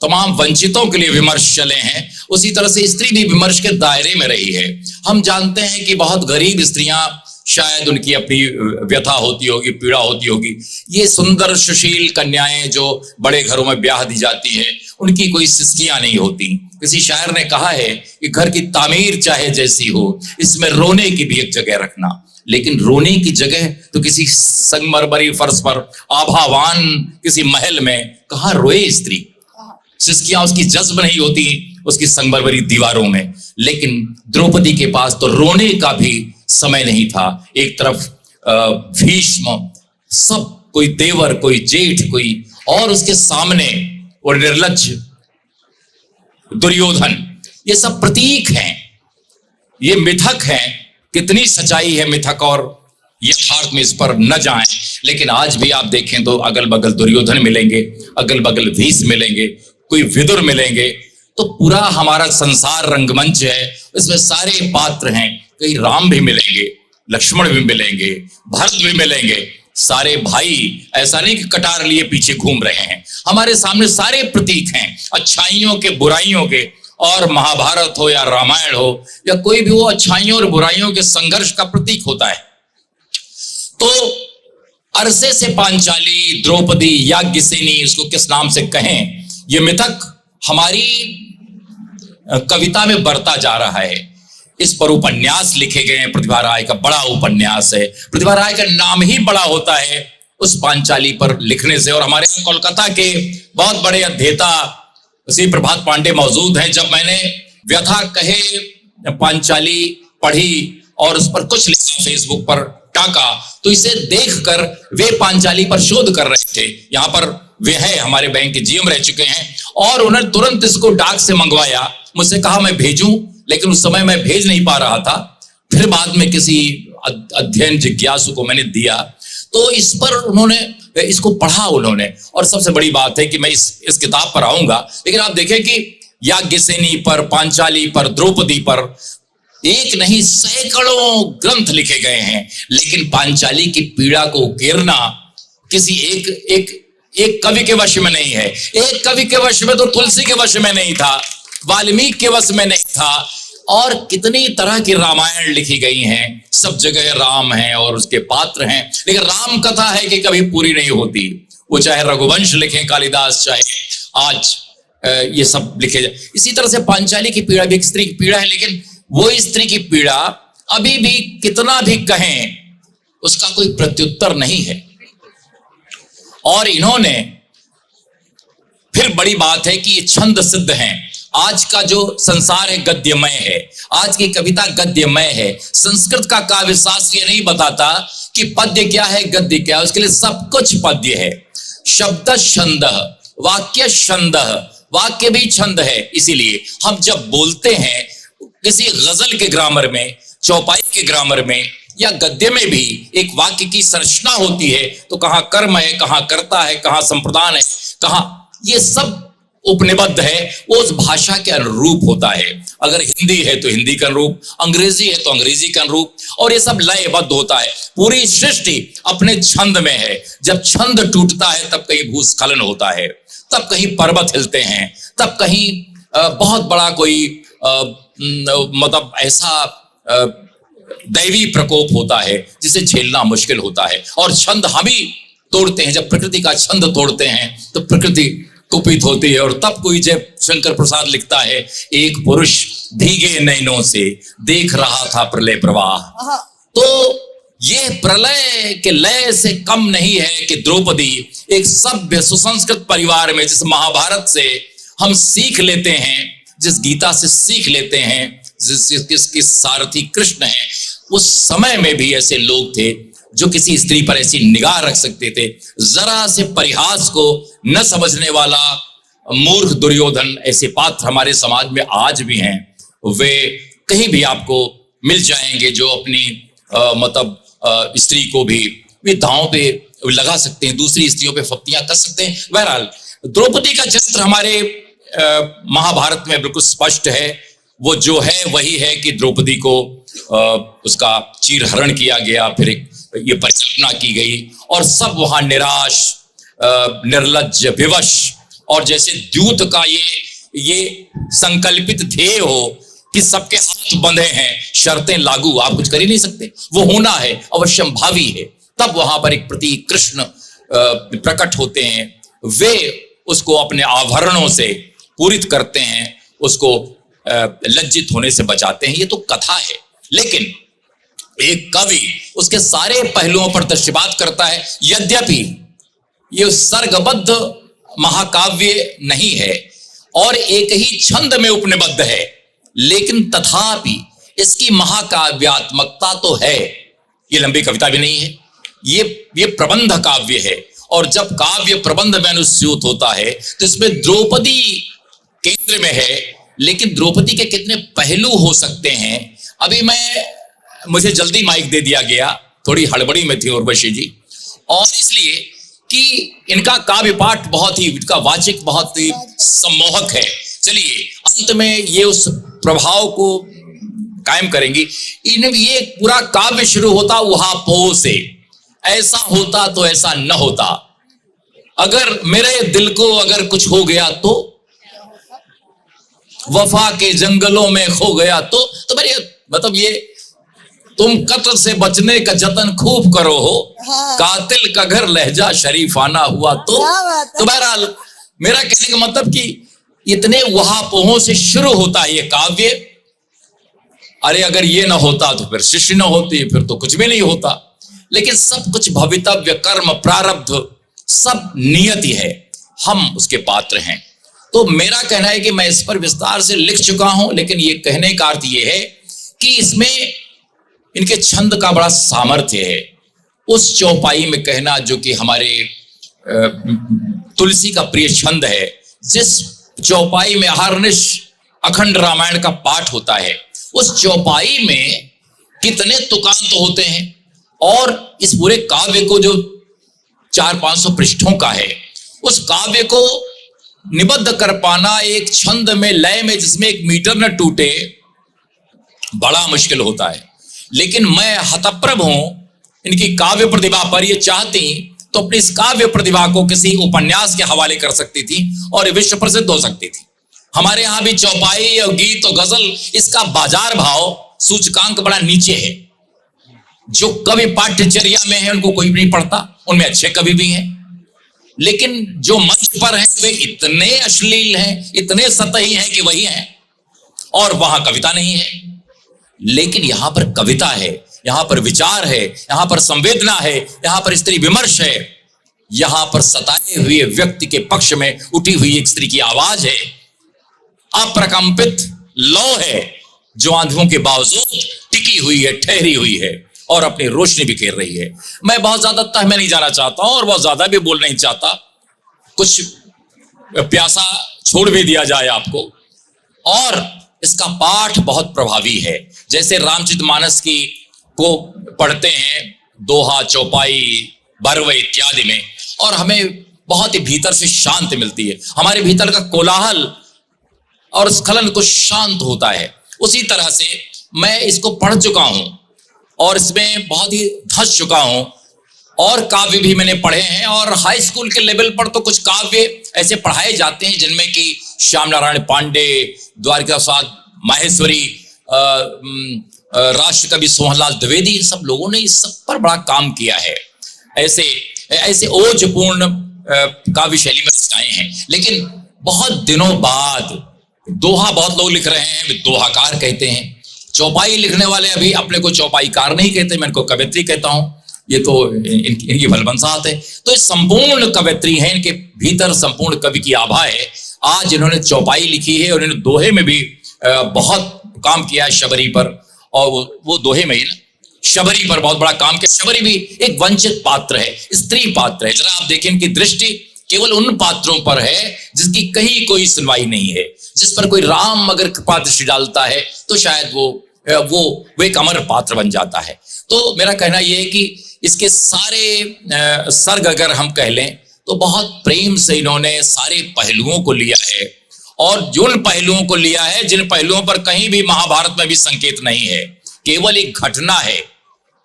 तमाम वंचितों के लिए विमर्श चले हैं, उसी तरह से स्त्री भी विमर्श के दायरे में रही है। हम जानते हैं कि बहुत गरीब स्त्रियां, शायद उनकी अपनी व्यथा होती होगी, पीड़ा होती होगी। ये सुंदर सुशील कन्याएं जो बड़े घरों में ब्याह दी जाती है, उनकी कोई सिसकियां नहीं होती। किसी शायर ने कहा है कि घर की तामीर चाहे जैसी हो, इसमें रोने की भी एक जगह रखना। लेकिन रोने की जगह तो किसी संगमरमरी फर्श पर आभावान किसी महल में कहाँ रोए स्त्री। सिसकियां उसकी जज्ब नहीं होती उसकी संगमरमरी दीवारों में। लेकिन द्रौपदी के पास तो रोने का भी समय नहीं था। एक तरफ भीष्म, सब कोई देवर, कोई जेठ, कोई, और उसके सामने वो निर्लज्ज दुर्योधन। ये सब प्रतीक हैं, ये मिथक हैं। कितनी सच्चाई है मिथक और यथार्थ में, इस पर न जाएं। लेकिन आज भी आप देखें तो अगल बगल दुर्योधन मिलेंगे, अगल बगल भीष्म मिलेंगे, कोई विदुर मिलेंगे। तो पूरा हमारा संसार रंगमंच है, इसमें सारे पात्र हैं। कहीं राम भी मिलेंगे, लक्ष्मण भी मिलेंगे, भरत भी मिलेंगे। सारे भाई ऐसा नहीं कि कटार लिए पीछे घूम रहे हैं, हमारे सामने सारे प्रतीक हैं, अच्छाइयों के, बुराइयों के। और महाभारत हो या रामायण हो या कोई भी, वो अच्छाइयों और बुराइयों के संघर्ष का प्रतीक होता है। तो अरसे से पांचाली, द्रौपदी, याज्ञसेनी, इसको किस नाम से कहें, ये मिथक हमारी कविता में बढ़ता जा रहा है। इस पर उपन्यास लिखे गए हैं। प्रतिभा राय का बड़ा उपन्यास है। प्रतिभा राय का नाम ही बड़ा होता है उस पांचाली पर लिखने से। और हमारे कोलकाता के बहुत बड़े अध्येता श्री प्रभात पांडे मौजूद हैं। जब मैंने व्यथा कहे पांचाली पढ़ी और उस पर कुछ लिखा, फेसबुक पर टाका, तो इसे देखकर वे पांचाली पर शोध कर रहे थे। यहाँ पर वे हैं, हमारे बैंक के जीएम रह चुके हैं, और उन्होंने तुरंत इसको डाक से मंगवाया। मुझसे कहा मैं भेजूं, लेकिन उस समय मैं भेज नहीं पा रहा था। फिर बाद में किसी अध्ययन जिज्ञासु को मैंने दिया, तो इस पर उन्होंने इसको पढ़ा उन्होंने। और सबसे बड़ी बात है कि मैं इस किताब पर आऊंगा, लेकिन आप देखें कि याज्ञसेनी पर, पांचाली पर, द्रौपदी पर एक नहीं सैकड़ों ग्रंथ लिखे गए हैं। लेकिन पांचाली की पीड़ा को उकेरना किसी एक कवि के वश में नहीं है। एक कवि के वश में तो तुलसी के वश में नहीं था, वाल्मीकि के वश में नहीं था। और कितनी तरह की रामायण लिखी गई हैं, सब जगह राम है और उसके पात्र हैं, लेकिन राम कथा है कि कभी पूरी नहीं होती। वो चाहे रघुवंश लिखें कालिदास, चाहे आज ये सब लिखे जाए। इसी तरह से पांचाली की पीड़ा भी एक स्त्री की पीड़ा है, लेकिन वो स्त्री की पीड़ा अभी भी कितना भी कहें उसका कोई प्रत्युत्तर नहीं है। और इन्होंने फिर बड़ी बात है कि ये छंद सिद्ध हैं। आज का जो संसार है गद्यमय है, आज की कविता गद्यमय है। संस्कृत का काव्य शास्त्र ये नहीं बताता कि पद्य क्या है गद्य क्या है, उसके लिए सब कुछ पद्य है। शब्द छंद, वाक्य छंद, वाक्य भी छंद है। इसीलिए हम जब बोलते हैं किसी गजल के ग्रामर में, चौपाई के ग्रामर में या गद्य में भी एक वाक्य की संरचना होती है, तो कहां कर्म है, कहां कर्ता है, कहां संप्रदान है, कहां, ये सब उपनिबद्ध है, वो उस भाषा के अनुरूप होता है। अगर हिंदी है तो हिंदी के अनुरूप, अंग्रेजी है तो अंग्रेजी के अनुरूप, और ये सब लयबद्ध होता है। पूरी सृष्टि अपने छंद में है। जब छंद टूटता है तब कहीं भूस्खलन होता है, तब कहीं पर्वत हिलते हैं, तब कहीं बहुत बड़ा कोई मतलब ऐसा दैवी प्रकोप होता है जिसे झेलना मुश्किल होता है। और छंद हम ही तोड़ते हैं। जब प्रकृति का छंद तोड़ते हैं तो प्रकृति कुपित होती है। और तब कोई जब शंकर प्रसाद लिखता है, एक पुरुष भीगे नैनों से देख रहा था प्रलय प्रवाह, तो ये प्रलय के लय से कम नहीं है कि द्रौपदी एक सभ्य सुसंस्कृत परिवार में, जिस महाभारत से हम सीख लेते हैं, जिस गीता से सीख लेते हैं, जिसके सारथी कृष्ण हैं, उस समय में भी ऐसे लोग थे जो किसी स्त्री पर ऐसी निगाह रख सकते थे। जरा से परिहास को न समझने वाला मूर्ख दुर्योधन, ऐसे पात्र हमारे समाज में आज भी हैं। वे कहीं भी आपको मिल जाएंगे जो अपनी मतलब स्त्री को भी वे दांव पे लगा सकते हैं, दूसरी स्त्रियों पे फप्तियां कर सकते हैं। बहरहाल द्रौपदी का चरित्र हमारे महाभारत में बिल्कुल स्पष्ट है। वो जो है वही है कि द्रौपदी को उसका चीरहरण किया गया, फिर ये परिकल्पना की गई और सब वहां निराश, निर्लज्ज, विवश, और जैसे द्यूत का ये संकल्पित ध्येय हो कि सबके हाथ बंधे हैं, शर्तें लागू, आप कुछ कर ही नहीं सकते, वो होना है, अवश्यम भावी है। तब वहां पर एक प्रतीक कृष्ण प्रकट होते हैं। वे उसको अपने आभरणों से पूरित करते हैं, उसको लज्जित होने से बचाते हैं। ये तो कथा है, लेकिन एक कवि उसके सारे पहलुओं पर दृष्टिपात करता है। यद्यपि ये सर्गबद्ध महाकाव्य नहीं है और एक ही छंद में उपनिबद्ध है, लेकिन तथापि इसकी महाकाव्यात्मकता तो है। ये लंबी कविता भी नहीं है, ये प्रबंध काव्य है। और जब काव्य प्रबंध में अनुस्यूत होता है तो इसमें द्रौपदी केंद्र में है, लेकिन द्रौपदी के कितने पहलू हो सकते हैं। अभी मुझे जल्दी माइक दे दिया गया, थोड़ी हड़बड़ी में थी उर्वशी जी, और इसलिए कि इनका काव्य पाठ बहुत ही, इनका वाचिक बहुत ही सम्मोहक है। चलिए अंत में ये उस प्रभाव को कायम करेंगी। ये पूरा काव्य शुरू होता वहां पो से, ऐसा होता तो ऐसा न होता, अगर मेरे दिल को अगर कुछ हो गया तो, वफा के जंगलों में खो गया तो मेरे मतलब ये तुम कत्ल से बचने का जतन खूब करो हो, कातिल का घर लहजा शरीफाना हुआ तो बहरहाल मेरा कहने का मतलब कि इतने वहापोहों से शुरू होता है ये काव्य। अरे अगर ये ना होता तो फिर शिष्य न होती, फिर तो कुछ भी नहीं होता। लेकिन सब कुछ भवितव्य, कर्म, प्रारब्ध, सब नियति है, हम उसके पात्र हैं। तो मेरा कहना है कि मैं इस पर विस्तार से लिख चुका हूं, लेकिन ये कहने का अर्थ ये है कि इसमें इनके छंद का बड़ा सामर्थ्य है। उस चौपाई में कहना जो कि हमारे तुलसी का प्रिय छंद है, जिस चौपाई में अहर्निश अखंड रामायण का पाठ होता है, उस चौपाई में कितने तुकांत होते हैं। और इस पूरे काव्य को जो 400-500 पृष्ठों का है, उस काव्य को निबद्ध कर पाना एक छंद में, लय में, जिसमें एक मीटर न टूटे, बड़ा मुश्किल होता है। लेकिन मैं हतप्रभ हूं इनकी काव्य प्रतिभा पर। ये चाहती तो अपनी इस काव्य प्रतिभा को किसी उपन्यास के हवाले कर सकती थी और विश्व प्रसिद्ध हो सकती थी। हमारे यहां भी चौपाई और गीत और गजल, इसका बाजार भाव सूचकांक बड़ा नीचे है। जो कवि पाठ्यचर्या में है उनको कोई भी नहीं पढ़ता, उनमें अच्छे कवि भी हैं, लेकिन जो मंच पर हैं वे इतने अश्लील हैं, इतने सतही हैं कि वही हैं, और वहां कविता नहीं है। लेकिन यहां पर कविता है, यहां पर विचार है, यहां पर संवेदना है, यहां पर स्त्री विमर्श है। यहां पर सताए हुए व्यक्ति के पक्ष में उठी हुई एक स्त्री की आवाज है, अप्रकंपित लौ है जो आंधियों के बावजूद टिकी हुई है, ठहरी हुई है और अपनी रोशनी बिखेर रही है। मैं बहुत ज्यादा तह में नहीं जाना चाहता हूं और बहुत ज्यादा भी बोल नहीं चाहता, कुछ प्यासा छोड़ भी दिया जाए आपको। और इसका पाठ बहुत प्रभावी है, जैसे रामचरितमानस की को पढ़ते हैं दोहा, चौपाई, बरवे इत्यादि में, और हमें बहुत ही भीतर से शांति मिलती है, हमारे भीतर का कोलाहल और स्खलन को शांत होता है। उसी तरह से मैं इसको पढ़ चुका हूं और इसमें बहुत ही धंस चुका हूं, और काव्य भी मैंने पढ़े हैं, और हाई स्कूल के लेवल पर तो कुछ काव्य ऐसे पढ़ाए जाते हैं जिनमें कि श्याम नारायण पांडे, द्वारिका प्रसाद माहेश्वरी, राष्ट्र कवि सोहनलाल द्विवेदी, सब लोगों ने इस सब पर बड़ा काम किया है। ऐसे ऐसे ओजपूर्ण काव्य शैली में रचनाएं हैं। लेकिन बहुत दिनों बाद दोहा बहुत लोग लिख रहे हैं, दोहाकार कहते हैं। चौपाई लिखने वाले अभी अपने को चौपाईकार नहीं कहते, मैं इनको कवयित्री कहता हूं। ये तो इनकी भलबंसात है। तो ये संपूर्ण कवयित्री है, इनके भीतर संपूर्ण कवि की आभा है। आज इन्होंने चौपाई लिखी है और इन्होंने दोहे में भी बहुत काम किया है, शबरी पर, और वो दोहे में ही ना शबरी पर बहुत बड़ा काम किया। शबरी भी एक वंचित पात्र है, स्त्री पात्र है। जरा आप देखें, इनकी दृष्टि केवल उन पात्रों पर है जिसकी कहीं कोई सुनवाई नहीं है। जिस पर कोई राम अगर कृपा दृष्टि डालता है तो शायद वो एक अमर पात्र बन जाता है। तो मेरा कहना यह है कि इसके सारे सर्ग अगर हम कह लें तो बहुत प्रेम से इन्होंने सारे पहलुओं को लिया है, और जिन पहलुओं को लिया है जिन पहलुओं पर कहीं भी महाभारत में भी संकेत नहीं है, केवल एक घटना है,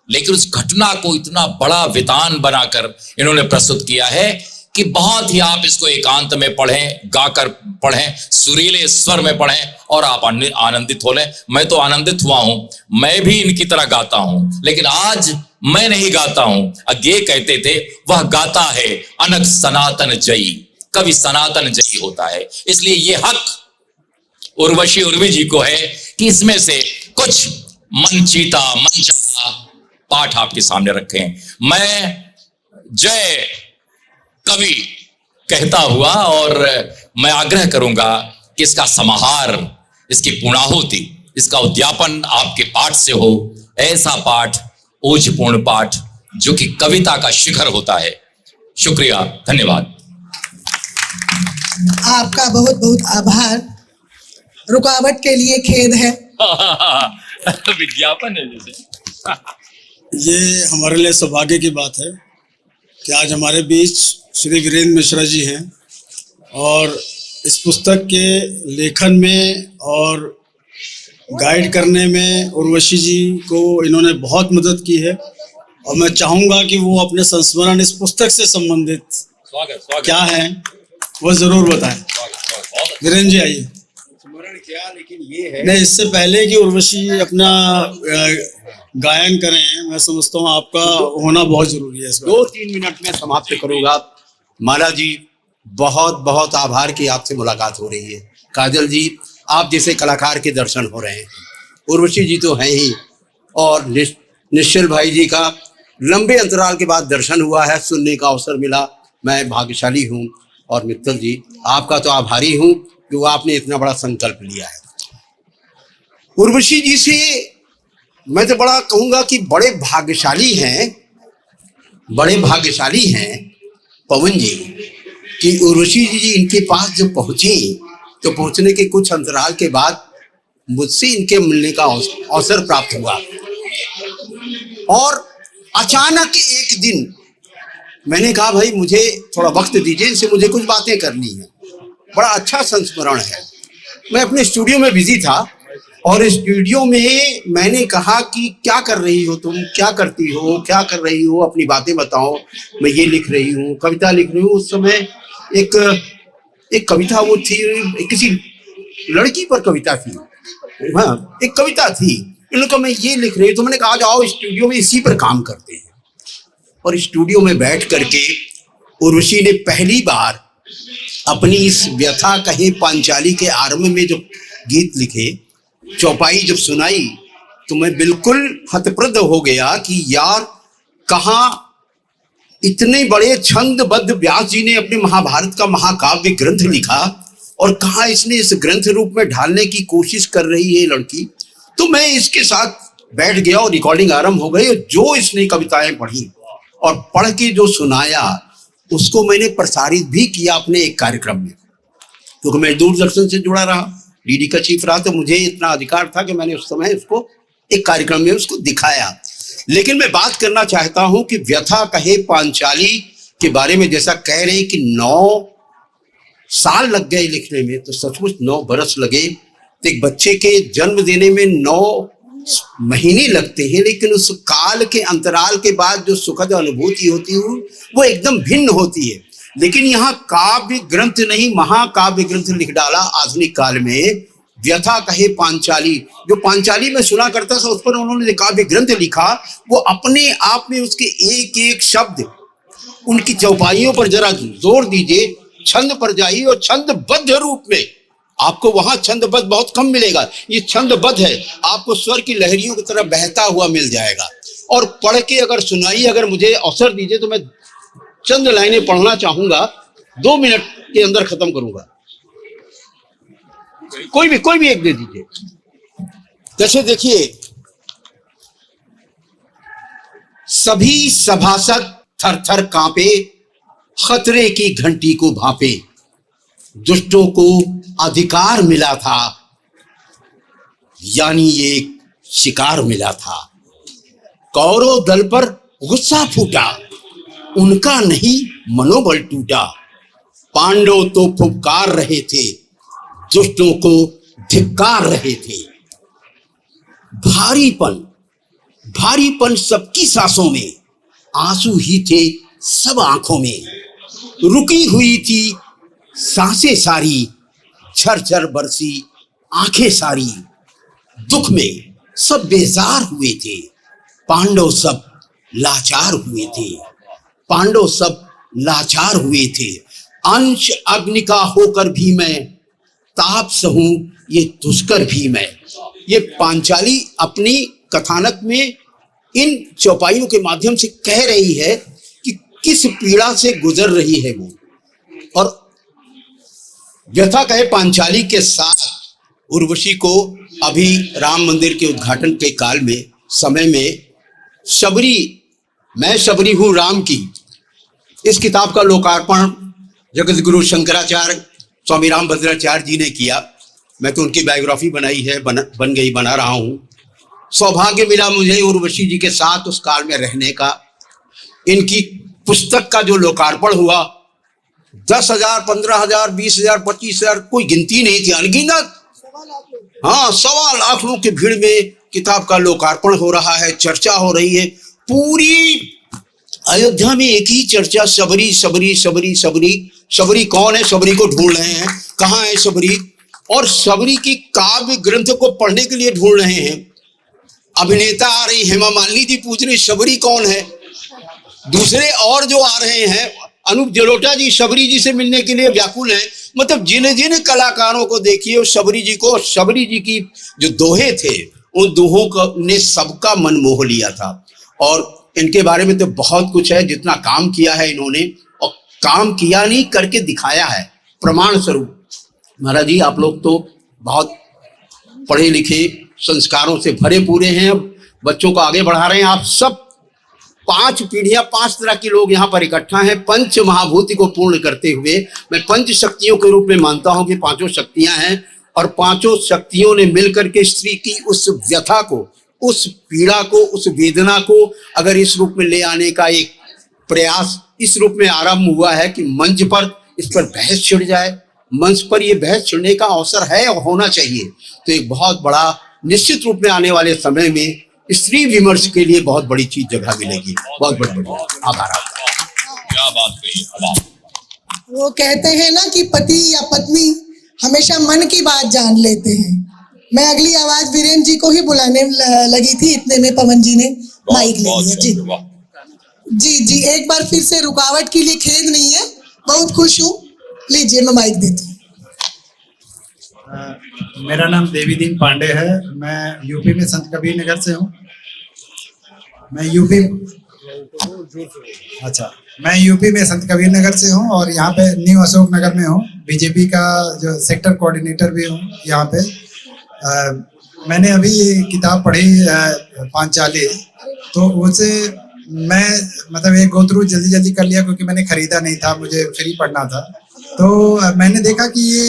लेकिन उस घटना को इतना बड़ा वितान बनाकर इन्होंने प्रस्तुत किया है कि बहुत ही आप इसको एकांत में पढ़ें, गाकर पढ़ें, सुरीले स्वर में पढ़ें और आप आनंदित हो लें। मैं तो आनंदित हुआ हूं, मैं भी इनकी तरह गाता हूं, लेकिन आज मैं नहीं गाता हूं। अज्ञे कहते थे वह गाता है अनग सनातन जयी, कवि सनातन जयी होता है। इसलिए ये हक उर्वशी उर्वी जी को है कि इसमें से कुछ मनचीता मनचाहा पाठ आपके सामने रखें। मैं जय कवि कहता हुआ, और मैं आग्रह करूंगा कि इसका समाहार, इसकी पूर्णाहुति, इसका उद्यापन आपके पाठ से हो। ऐसा पाठ, ओजपूर्ण पाठ, जो कि कविता का शिखर होता है। शुक्रिया, धन्यवाद। आपका बहुत बहुत आभार। रुकावट के लिए खेद है। विज्ञापन है जैसे। ये हमारे लिए सौभाग्य की बात है कि आज हमारे बीच श्री वीरेंद्र मिश्रा जी हैं, और इस पुस्तक के लेखन में और गाइड करने में उर्वशी जी को इन्होंने बहुत मदद की है। और मैं चाहूँगा कि वो अपने संस्मरण इस पुस्तक से संबंधित स्वागत क्या है वो ज़रूर बताएं। वीरेंद्र जी आइए। स्मरण क्या, लेकिन ये है नहीं, इससे पहले कि उर्वशी अपना गायन करें, मैं समझता हूँ आपका होना बहुत जरूरी है। 2-3 मिनट में समाप्त करूंगा। माला जी, बहुत बहुत आभार की आपसे मुलाकात हो रही है। काजल जी, आप जैसे कलाकार के दर्शन हो रहे हैं। उर्वशी जी तो हैं ही, और निश्चल भाई जी का लंबे अंतराल के बाद दर्शन हुआ है, सुनने का अवसर मिला। मैं भाग्यशाली हूँ। और मित्तल जी, आपका तो आभारी हूँ कि वो आपने इतना बड़ा संकल्प लिया है। उर्वशी जी से मैं तो बड़ा कहूँगा कि बड़े भाग्यशाली हैं पवन जी, कि उर्वशी जी इनके पास जब पहुँची तो पहुँचने के कुछ अंतराल के बाद मुझसे इनके मिलने का अवसर प्राप्त हुआ। और अचानक एक दिन मैंने कहा, भाई मुझे थोड़ा वक्त दीजिए, इनसे मुझे कुछ बातें करनी है। बड़ा अच्छा संस्मरण है। मैं अपने स्टूडियो में बिजी था, और स्टूडियो में मैंने कहा कि क्या कर रही हो तुम, क्या करती हो, क्या कर रही हो, अपनी बातें बताओ। मैं ये लिख रही हूँ, कविता लिख रही हूँ। उस समय एक कविता वो थी, किसी लड़की पर कविता थी, हाँ एक कविता थी। इन लोगों को मैं ये लिख रही हूँ, तो मैंने कहा जाओ स्टूडियो में इसी पर काम करते हैं। और स्टूडियो में बैठ करके उर्वशी ने पहली बार अपनी इस व्यथा कहीं पांचाली के आरंभ में जो गीत लिखे, चौपाई जब सुनाई, तो मैं बिल्कुल हतप्रद हो गया कि यार कहाँ इतने बड़े छंदबद्ध व्यास जी ने अपने महाभारत का महाकाव्य ग्रंथ लिखा और कहा इसने इस ग्रंथ रूप में ढालने की कोशिश कर रही है लड़की। तो मैं इसके साथ बैठ गया और रिकॉर्डिंग आरंभ हो गई। और जो इसने कविताएं पढ़ी और पढ़ के जो सुनाया उसको मैंने प्रसारित भी किया अपने एक कार्यक्रम में, क्योंकि मैं दूरदर्शन से जुड़ा रहा, डीडी का चीफ रहा, तो मुझे इतना अधिकार था कि मैंने उस समय उसको एक कार्यक्रम में उसको दिखाया। लेकिन मैं बात करना चाहता हूं कि व्यथा कहे पांचाली के बारे में जैसा कह रहे हैं कि 9 साल लग गए लिखने में, तो सचमुच 9 बरस लगे। तो एक बच्चे के जन्म देने में 9 महीने लगते हैं, लेकिन उस काल के अंतराल के बाद जो सुखद अनुभूति होती है वो एकदम भिन्न होती है। लेकिन यहाँ काव्य ग्रंथ नहीं, महाकाव्य ग्रंथ लिख डाला आधुनिक काल में। व्यथा कहे पांचाली, जो पांचाली में सुना करता था उस पर उन्होंने काव्य ग्रंथ लिखा। वो अपने आप में उसके एक एक शब्द, उनकी चौपाइयों पर जरा जोर दीजिए, छंद पर जाइए और छंदबद्ध रूप में। आपको वहां छंदबद्ध बहुत कम मिलेगा, ये छंदबद्ध है, आपको स्वर की लहरियों की तरह बहता हुआ मिल जाएगा। और पढ़ के अगर सुनाइए, अगर मुझे अवसर दीजिए तो मैं चंद लाइनें पढ़ना चाहूंगा, 2 मिनट के अंदर खत्म करूंगा। कोई भी एक दे दीजिए। जैसे देखिए, सभी सभासद थर थर कांपे, खतरे की घंटी को भांपे, दुष्टों को अधिकार मिला था, यानी एक शिकार मिला था। कौरव दल पर गुस्सा फूटा, उनका नहीं मनोबल टूटा। पांडव तो फुफकार रहे थे, दुष्टों को धिक्कार रहे थे। भारीपन सबकी सांसों में, आंसू ही थे सब आंखों में। रुकी हुई थी सांसें सारी, झरझर बरसी आंखें सारी। दुख में सब बेजार हुए थे, पांडव सब लाचार हुए थे। पांडव सब लाचार हुए थे। अंश अग्नि का होकर भी मैं, ताप सहूं ये दुष्कर भी मैं। ये पांचाली अपनी कथानक में इन चौपाइयों के माध्यम से कह रही है कि किस पीड़ा से गुजर रही है वो। और व्यथा कहे पांचाली के साथ उर्वशी को अभी राम मंदिर के उद्घाटन के काल में समय में शबरी, मैं शबरी हूं राम की, इस किताब का लोकार्पण जगत गुरु शंकराचार्य स्वामी राम भद्राचार्य जी ने किया। मैं तो उनकी बायोग्राफी बनाई है, बना रहा हूं। सौभाग्य मिला मुझे उर्वशी जी के साथ उस काल में रहने का। इनकी पुस्तक का जो लोकार्पण हुआ, 10,000, 15,000, 20,000, 25,000, कोई गिनती नहीं थी, अनगिनत। हाँ, 1.25 लाख लोगों की भीड़ में किताब का लोकार्पण हो रहा है, चर्चा हो रही है। पूरी अयोध्या में एक ही चर्चा, शबरी शबरी शबरी शबरी। शबरी कौन है? शबरी को ढूंढ रहे हैं, कहाँ है शबरी? और शबरी की काव्य ग्रंथ को पढ़ने के लिए ढूंढ रहे हैं। अभिनेता आ रही, हेमा मालिनी जी पूछ रही शबरी कौन है। दूसरे और जो आ रहे हैं, अनूप जलोटा जी शबरी जी से मिलने के लिए व्याकुल हैं। मतलब जिन जिन कलाकारों को देखिए और शबरी जी को, शबरी जी की जो दोहे थे उन दोहों का ने सबका मन मोह लिया था। और इनके बारे में तो बहुत कुछ है, जितना काम किया है इन्होंने, और काम किया नहीं करके दिखाया है प्रमाण स्वरूप। महाराज जी, आप लोग तो बहुत पढ़े लिखे, संस्कारों से भरे पूरे हैं, बच्चों को आगे बढ़ा रहे हैं। आप सब 5 पीढ़ियां, 5 तरह के लोग यहाँ पर इकट्ठा हैं। पंच महाभूति को पूर्ण करते हुए मैं पंच शक्तियों के रूप में मानता हूं कि 5 शक्तियां हैं, और 5 शक्तियों ने मिलकर के स्त्री की उस व्यथा को, उस पीड़ा को, उस वेदना को अगर इस रूप में ले आने का एक प्रयास इस रूप में आरंभ हुआ है कि मंच पर इस पर बहस छिड़ जाए। मंच पर ये बहस छिड़ने का अवसर है और होना चाहिए। तो एक बहुत बड़ा, निश्चित रूप में आने वाले समय में स्त्री विमर्श के लिए बहुत बड़ी चीज जगह मिलेगी। बहुत बढ़िया, आभार आपका। क्या बात कही। वो कहते हैं ना कि पति या पत्नी हमेशा मन की बात जान लेते हैं। मैं अगली आवाज वीरेंद्र जी को ही बुलाने लगी थी, इतने में पवन जी ने माइक ले लिया। जी, एक बार फिर से रुकावट के लिए खेद नहीं है, बहुत खुश हूँ। लीजिए, मैं माइक देती हूँ। मेरा नाम देवीदीन पांडे है। मैं यूपी में संत कबीर नगर से हूँ। मैं यूपी अच्छा, मैं यूपी में संत कबीर नगर से हूँ और यहाँ पे न्यू अशोक नगर में हूँ। बीजेपी का जो सेक्टर कोऑर्डिनेटर भी हूँ यहाँ पे। मैंने अभी ये किताब पढ़ी पांचाली, तो उसे मैं मतलब एक गो थ्रू जल्दी जल्दी कर लिया क्योंकि मैंने खरीदा नहीं था, मुझे फ्री पढ़ना था। तो मैंने देखा कि ये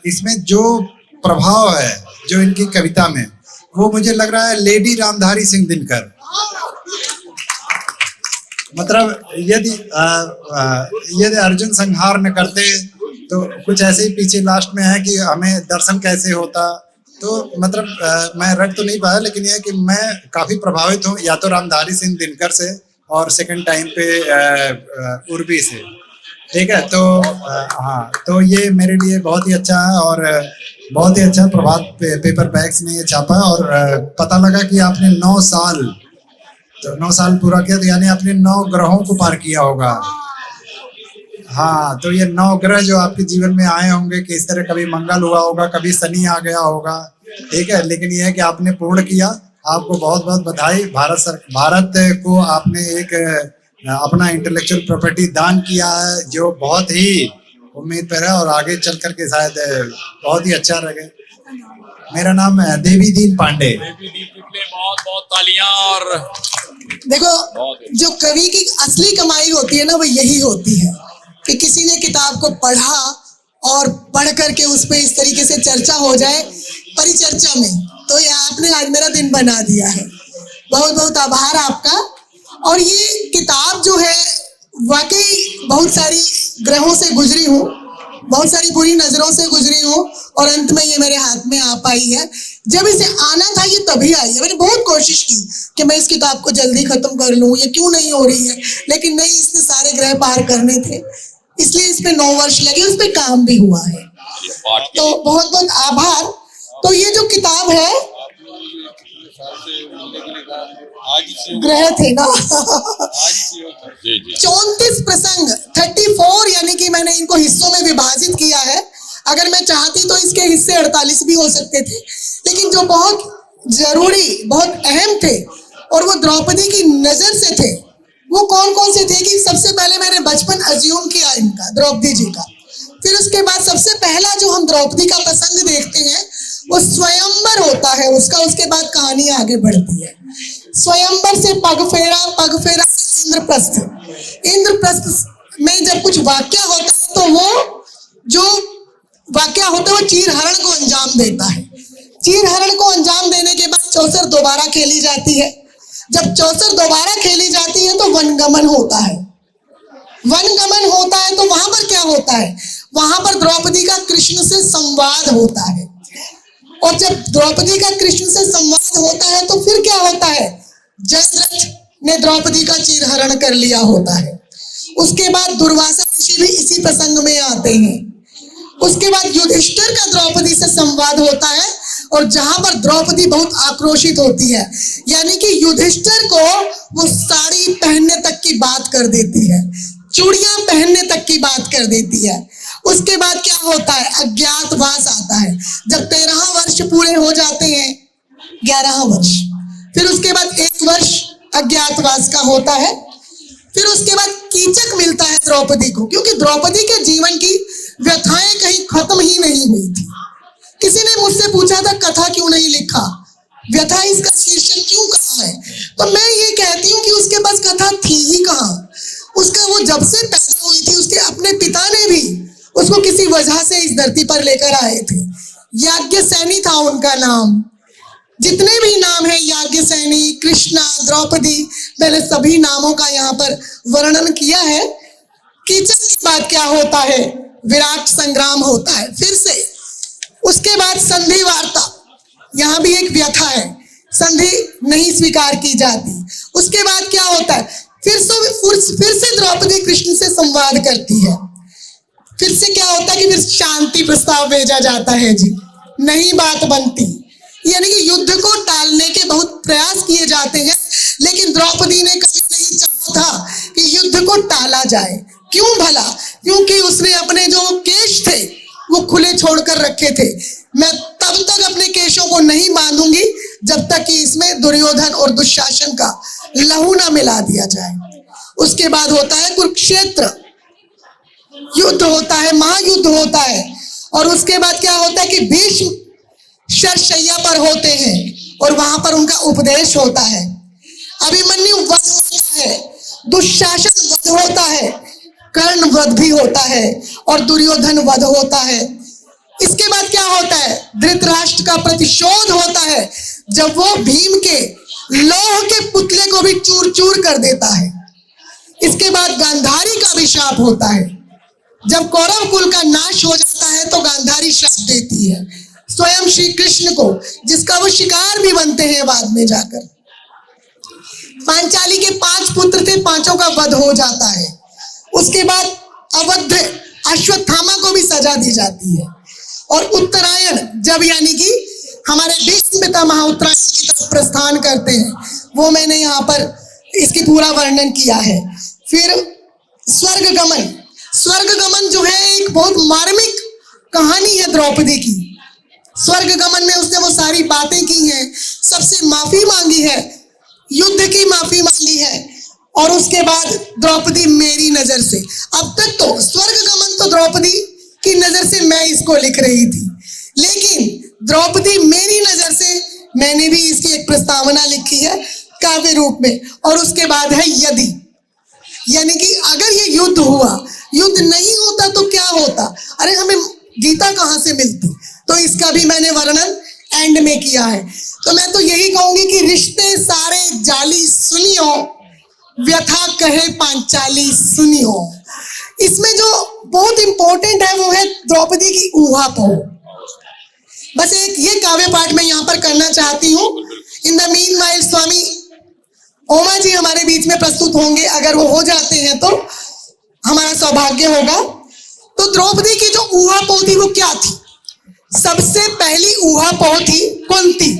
इसमें जो प्रभाव है जो इनकी कविता में, वो मुझे लग रहा है लेडी रामधारी सिंह दिनकर। मतलब यदि अर्जुन संहार न करते तो कुछ ऐसे ही पीछे लास्ट में है कि हमें दर्शन कैसे होता। तो मतलब मैं रट तो नहीं पाया, लेकिन यह है कि मैं काफी प्रभावित हूँ या तो रामधारी सिंह दिनकर से और सेकंड टाइम पे उर्वी से। ठीक है, तो हाँ, तो ये मेरे लिए बहुत ही अच्छा है और बहुत ही अच्छा प्रभात पेपर बैग्स ने ये छापा। और पता लगा कि आपने 9 साल, तो 9 साल पूरा किया, तो यानी आपने 9 ग्रहों को पार किया होगा। हाँ, तो ये 9 ग्रह जो आपके जीवन में आए होंगे कि इस तरह कभी मंगल हुआ होगा, कभी शनि आ गया होगा। ठीक है, लेकिन ये है कि आपने पूर्ण किया, आपको बहुत बहुत बधाई। भारत को आपने एक अपना इंटेलेक्चुअल प्रॉपर्टी दान किया है जो बहुत ही उम्मीद पर है और आगे चल करके शायद बहुत ही अच्छा रहे। मेरा नाम है देवी दीन पांडे। बहुत बहुत तालियां। और देखो, जो कवि की असली कमाई होती है ना, वो यही होती है कि किसी ने किताब को पढ़ा और पढ़ करके उस पर इस तरीके से चर्चा हो जाए परिचर्चा में। तो ये आपने आज मेरा दिन बना दिया है, बहुत बहुत आभार आपका। और ये किताब जो है वाकई बहुत सारी ग्रहों से गुजरी हूँ, बहुत सारी बुरी नजरों से गुजरी हूँ और अंत में ये मेरे हाथ में आ पाई है। जब इसे आना था ये तभी आई है। मैंने बहुत कोशिश की कि मैं इस किताब को जल्दी खत्म कर लूँ, ये क्यों नहीं हो रही है, लेकिन नहीं, इसने सारे ग्रह पार करने थे, इसलिए इस पे 9 वर्ष लगे, उस पे काम भी हुआ है। तो बहुत बहुत आभार। तो ये जो किताब है, ग्रह थे ना 34 प्रसंग 34, यानी कि मैंने इनको हिस्सों में विभाजित किया है। अगर मैं चाहती तो इसके हिस्से 48 भी हो सकते थे, लेकिन जो बहुत जरूरी, बहुत अहम थे और वो द्रौपदी की नजर से थे, वो कौन कौन से थे कि सबसे पहले मैंने बचपन अज्यूम किया इनका, द्रौपदी जी का। फिर उसके बाद सबसे पहला जो हम द्रौपदी का प्रसंग देखते हैं वो स्वयंवर होता है उसका। उसके बाद कहानी आगे बढ़ती है। स्वयंवर से पगफेरा से इंद्रप्रस्थ में जब कुछ वाक्य होता है तो वो जो वाक्य होता है वो चीरहरण को अंजाम देता है। चीरहरण को अंजाम देने के बाद चौसर दोबारा खेली जाती है। जब चौसर दोबारा खेली जाती है तो वनगमन होता है। वनगमन होता है तो वहां पर क्या होता है, वहां पर द्रौपदी का कृष्ण से संवाद होता है। और जब द्रौपदी का कृष्ण से संवाद होता है तो फिर क्या होता है, जयद्रथ ने द्रौपदी का चीरहरण कर लिया होता है। उसके बाद दुर्वासा ऋषि भी इसी प्रसंग में आते हैं। उसके बाद युधिष्ठिर का द्रौपदी से संवाद होता है और जहां पर द्रौपदी बहुत आक्रोशित होती है, यानी कि युधिष्ठिर को वो साड़ी पहनने तक की बात कर देती है, चूड़ियां पहनने तक की बात कर देती है। उसके बाद क्या होता है, अज्ञातवास आता है। जब 13 वर्ष पूरे हो जाते हैं, 11 वर्ष, फिर उसके बाद 1 वर्ष अज्ञातवास का होता है। फिर उसके बाद कीचक मिलता है द्रौपदी को, क्योंकि द्रौपदी के जीवन की व्यथाएं कहीं खत्म ही नहीं हुई थी। किसी ने मुझसे पूछा था कथा क्यों नहीं लिखा, व्यथा इसका शीर्षक क्यों कहा है, तो मैं ये कहती हूँ कि उसके पास कथा थी ही कहाँ। उसका वो जब से पैदा हुई थी, उसके अपने पिता ने भी उसको किसी वजह से इस धरती पर लेकर आए थे। याज्ञसेनी था उनका नाम। जितने भी नाम है, याज्ञसेनी, कृष्णा, द्रौपदी, मैंने सभी नामों का यहाँ पर वर्णन किया है। कीचक के बाद क्या होता है, विराट संग्राम होता है फिर से। उसके बाद संधि वार्ता, यहाँ भी एक व्यथा है, संधि नहीं स्वीकार की जाती। उसके बाद क्या होता है, फिर से द्रौपदी कृष्ण से संवाद करती है। फिर से क्या होता है कि फिर शांति प्रस्ताव भेजा जाता है जी, नहीं बात बनती। यानी कि युद्ध को टालने के बहुत प्रयास किए जाते हैं, लेकिन द्रौपदी ने कभी नहीं चाहा था कि युद्ध को टाला जाए। क्यों भला? क्योंकि उसने अपने जो केश थे वो खुले छोड़कर रखे थे। मैं तब तक अपने केशों को नहीं बांधूंगी जब तक कि इसमें दुर्योधन और दुशासन का लहू ना मिला दिया जाए। उसके बाद होता है कुरुक्षेत्र, युद्ध होता है, महायुद्ध होता है। और उसके बाद क्या होता है कि भीष्म शरशैया पर होते हैं और वहां पर उनका उपदेश होता है। अभिमन्यु वध होता है, दुशासन वध होता है, कर्ण वध भी होता है और दुर्योधन वध होता है। इसके बाद क्या होता है, धृतराष्ट्र का प्रतिशोध होता है जब वो भीम के लौह के पुतले को भी चूर चूर कर देता है। इसके बाद गांधारी का भी शाप होता है। जब कौरव कुल का नाश हो जाता है तो गांधारी शाप देती है स्वयं श्री कृष्ण को, जिसका वो शिकार भी बनते हैं बाद में जाकर। पांचाली के 5 पुत्र थे, 5 का वध हो जाता है। उसके बाद अवध अश्वत्थामा को भी सजा दी जाती है। और उत्तरायण जब यानी कि हमारे भीष्म पितामह उत्तरायण की तरफ प्रस्थान करते हैं, वो मैंने यहाँ पर इसकी पूरा वर्णन किया है। फिर स्वर्ग गमन, स्वर्ग गमन जो है एक बहुत मार्मिक कहानी है द्रौपदी की। स्वर्ग गमन में उसने वो सारी बातें की हैं, सबसे माफी मांगी है, युद्ध की माफी मांगी है। और उसके बाद द्रौपदी मेरी नजर से, अब तक तो स्वर्ग गमन तो द्रौपदी की नजर से मैं इसको लिख रही थी, लेकिन द्रौपदी मेरी नजर से मैंने भी इसकी एक प्रस्तावना लिखी है काव्य रूप में। और उसके बाद है यदि, यानी कि अगर ये युद्ध हुआ, युद्ध नहीं होता तो क्या होता, अरे हमें गीता कहां से मिलती, तो इसका भी मैंने वर्णन एंड में किया है। तो मैं तो यही कहूंगी कि रिश्ते सारे जाली सुनियो, व्यथा कहे पांचाली सुनियो। इसमें जो बहुत इंपॉर्टेंट है वो है द्रौपदी की ऊहापोह। बस एक ये काव्य पाठ मैं यहाँ पर करना चाहती हूँ। इन द मीन वाइल स्वामी ओमा जी हमारे बीच में प्रस्तुत होंगे, अगर वो हो जाते हैं तो हमारा सौभाग्य होगा। तो द्रौपदी की जो ऊहापोह थी वो क्या थी? सबसे पहली ऊहापोह थी कुंती,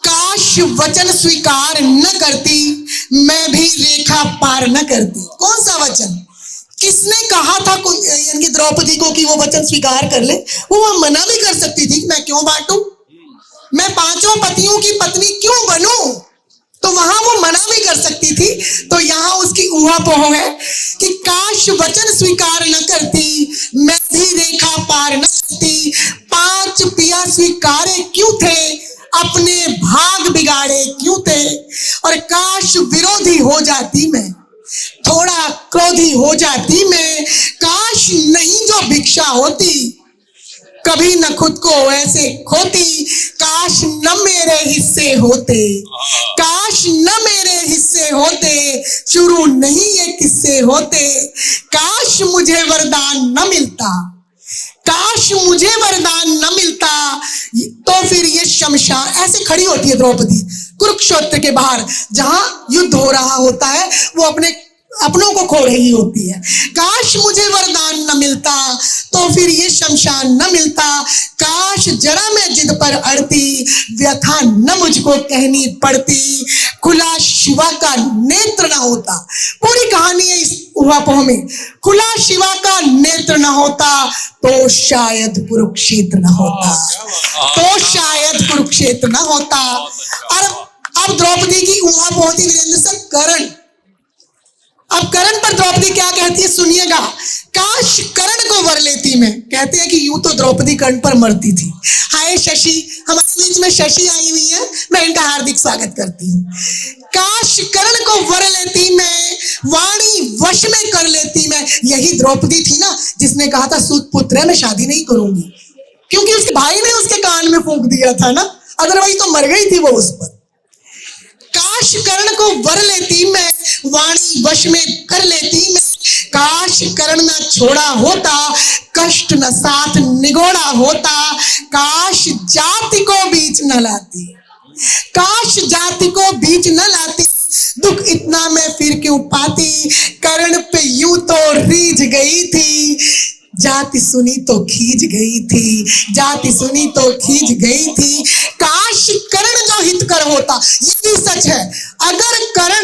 काश वचन स्वीकार न करती, मैं भी रेखा पार न करती। कौन सा वचन? किसने कहा था यानी द्रौपदी को कि वो वचन स्वीकार कर ले? वो मना भी कर सकती थी, मैं क्यों बांटूं, मैं 5 पतियों की पत्नी क्यों बनूं, तो वहां वो मना भी कर सकती थी। तो यहाँ उसकी ऊहापोह है कि काश वचन स्वीकार न करती, मैं भी रेखा पार न करती। 5 पिया स्वीकारे क्यों थे, अपने भाग बिगाड़े क्यों थे। और काश विरोधी हो जाती मैं, थोड़ा क्रोधी हो जाती मैं, काश नहीं जो भिक्षा होती, कभी न खुद को ऐसे खोती। काश न मेरे हिस्से होते, काश न मेरे हिस्से होते, शुरू नहीं ये किस्से होते। काश मुझे वरदान न मिलता, काश मुझे वरदान न मिलता, तो फिर ये शमशान। ऐसे खड़ी होती है द्रौपदी कुरुक्षेत्र के बाहर, जहां युद्ध हो रहा होता है, वो अपनों को खो रही होती है। काश मुझे वरदान न मिलता, तो फिर ये शमशान न मिलता। काश जरा मैं जिद पर अड़ती, व्यथा न मुझको कहनी पड़ती। खुला शिवा का नेत्र न होता, पूरी कहानी है इस ऊहापोह में। खुला शिवा का नेत्र न होता, तो शायद कुरुक्षेत्र न होता, तो शायद कुरुक्षेत्र न होता। और अब द्रौपदी की ऊहापोह थी वीरेंद्र सर कर्ण। अब कर्ण पर द्रौपदी क्या कहती है सुनिएगा। काश कर्ण को वर लेती मैं, कहते हैं कि यूं तो द्रौपदी कर्ण पर मरती थी। हाय शशि, हमारे बीच में शशि आई हुई है, मैं इनका हार्दिक स्वागत करती हूँ। काश कर्ण को वर लेती मैं, वाणी वश में कर लेती मैं। यही द्रौपदी थी ना जिसने कहा था सूत पुत्र है, मैं शादी नहीं करूंगी, क्योंकि उसके भाई ने उसके कान में फूंक दिया था ना, अदरवाइज तो मर गई थी वो उस पर। काश कर्ण को वर लेती मैं, वाणी वश में कर लेती मैं। काश कर्ण न छोड़ा होता, कष्ट न साथ निगोड़ा होता। काश जाति को बीच न लाती, काश जाति को बीच न लाती। दुख इतना मैं फिर क्यों पाती, कर्ण पे यूं तो रीझ गई थी। जाति सुनी तो खींच गई थी, जाति सुनी तो खींच गई थी। काश कर्ण जो हितकर होता, ये भी सच है। अगर कर्ण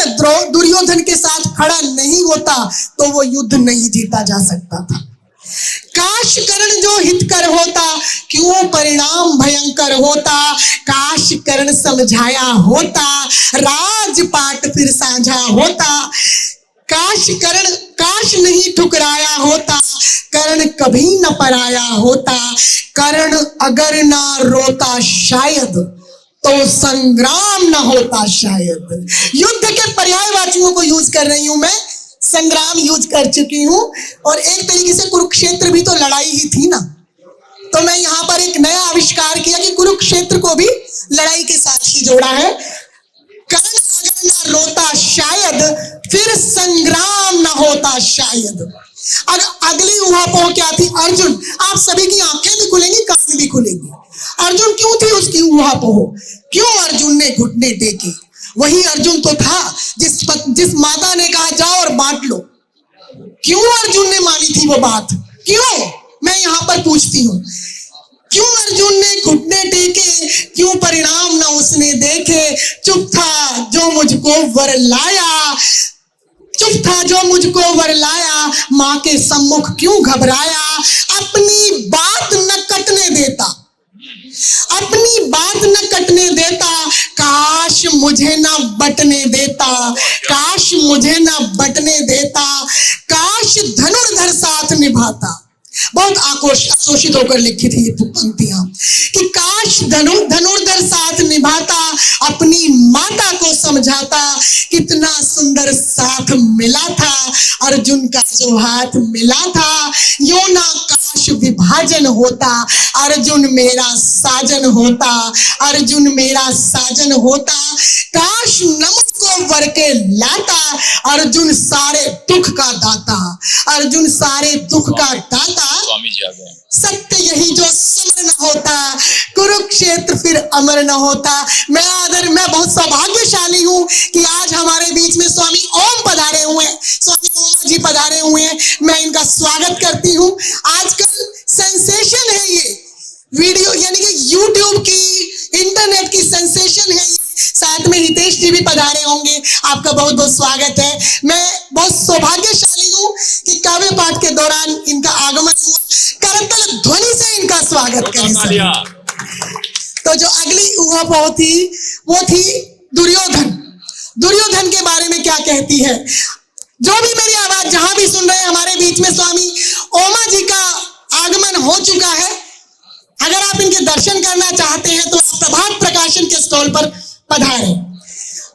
दुर्योधन के साथ खड़ा नहीं होता तो वो युद्ध नहीं जीता जा सकता था। काश कर्ण जो हितकर होता, क्यों परिणाम भयंकर होता। काश कर्ण समझाया होता, राजपाट होता, काश नहीं ठुकराया होता, कर्ण कभी न पराया होता, कर्ण अगर ना रोता शायद तो संग्राम न होता शायद। युद्ध के पर्यायवाचियों को यूज कर रही हूं मैं, संग्राम यूज कर चुकी हूं, और एक तरीके से कुरुक्षेत्र भी तो लड़ाई ही थी ना। तो मैं यहां पर एक नया आविष्कार किया कि कुरुक्षेत्र को भी लड़ाई के साथ ही जोड़ा है। कर्ण अगर न रोता शायद फिर संग्राम न होता शायद। अब अगली उहापोह क्या थी? अर्जुन। आप सभी की आंखें भी खुलेंगी, कान भी खुलेंगी। अर्जुन क्यों थी उसकी उहापोह? क्यों अर्जुन ने घुटने टेके? वही अर्जुन तो था जिस माता ने कहा जाओ और बांट लो। क्यों अर्जुन ने मानी थी वो बात? क्यों? मैं यहां पर पूछती हूं, क्यों अर्जुन ने घुटने टेके? क्यों परिणाम न उसने देखे? चुप था जो मुझको वर लाया, चुप था जो मुझको वर लाया, मां के सम्मुख क्यों घबराया? अपनी बात न कटने देता, अपनी बात न कटने देता, काश मुझे न बटने देता, काश मुझे न बटने देता, काश धनुर्धर साथ निभाता। बहुत आक्रोशित होकर लिखी थी ये पंक्तियां कि काश धनुर्धर साथ निभाता, अपनी माता को समझाता, कितना सुंदर साथ मिला था अर्जुन का जो हाथ मिला था। यो ना काश विभाजन होता, अर्जुन मेरा साजन होता, अर्जुन मेरा साजन होता, काश नमक को वर के लाता, अर्जुन सारे दुख का दाता, अर्जुन सारे दुख का दाता। स्वामी जी आ गए। सत्य यही जो समर न होता, कुरुक्षेत्र फिर अमर न होता। मैं बहुत सौभाग्यशाली हूं कि आज हमारे बीच में स्वामी ओम पधारे हुए हैं, स्वामी ओम जी पधारे हुए हैं। मैं इनका स्वागत करती हूं। आजकल सेंसेशन है ये वीडियो, यानी कि यूट्यूब की, इंटरनेट की सेंसेशन है। साथ में हितेश जी भी पधारे होंगे, आपका बहुत बहुत स्वागत है। मैं बहुत सौभाग्यशाली हूं कि काव्य पाठ के दौरान इनका आगमन हुआ। करतल ध्वनि से इनका स्वागत करें। तो जो अगली उहापोह थी वो थी दुर्योधन। दुर्योधन के बारे में क्या कहती है? जो भी मेरी आवाज जहां भी सुन रहे हैं, हमारे बीच में स्वामी ओमा जी का आगमन हो चुका है। अगर आप इनके दर्शन करना चाहते हैं तो आप प्रभात प्रकाशन के स्टॉल पर पधारें।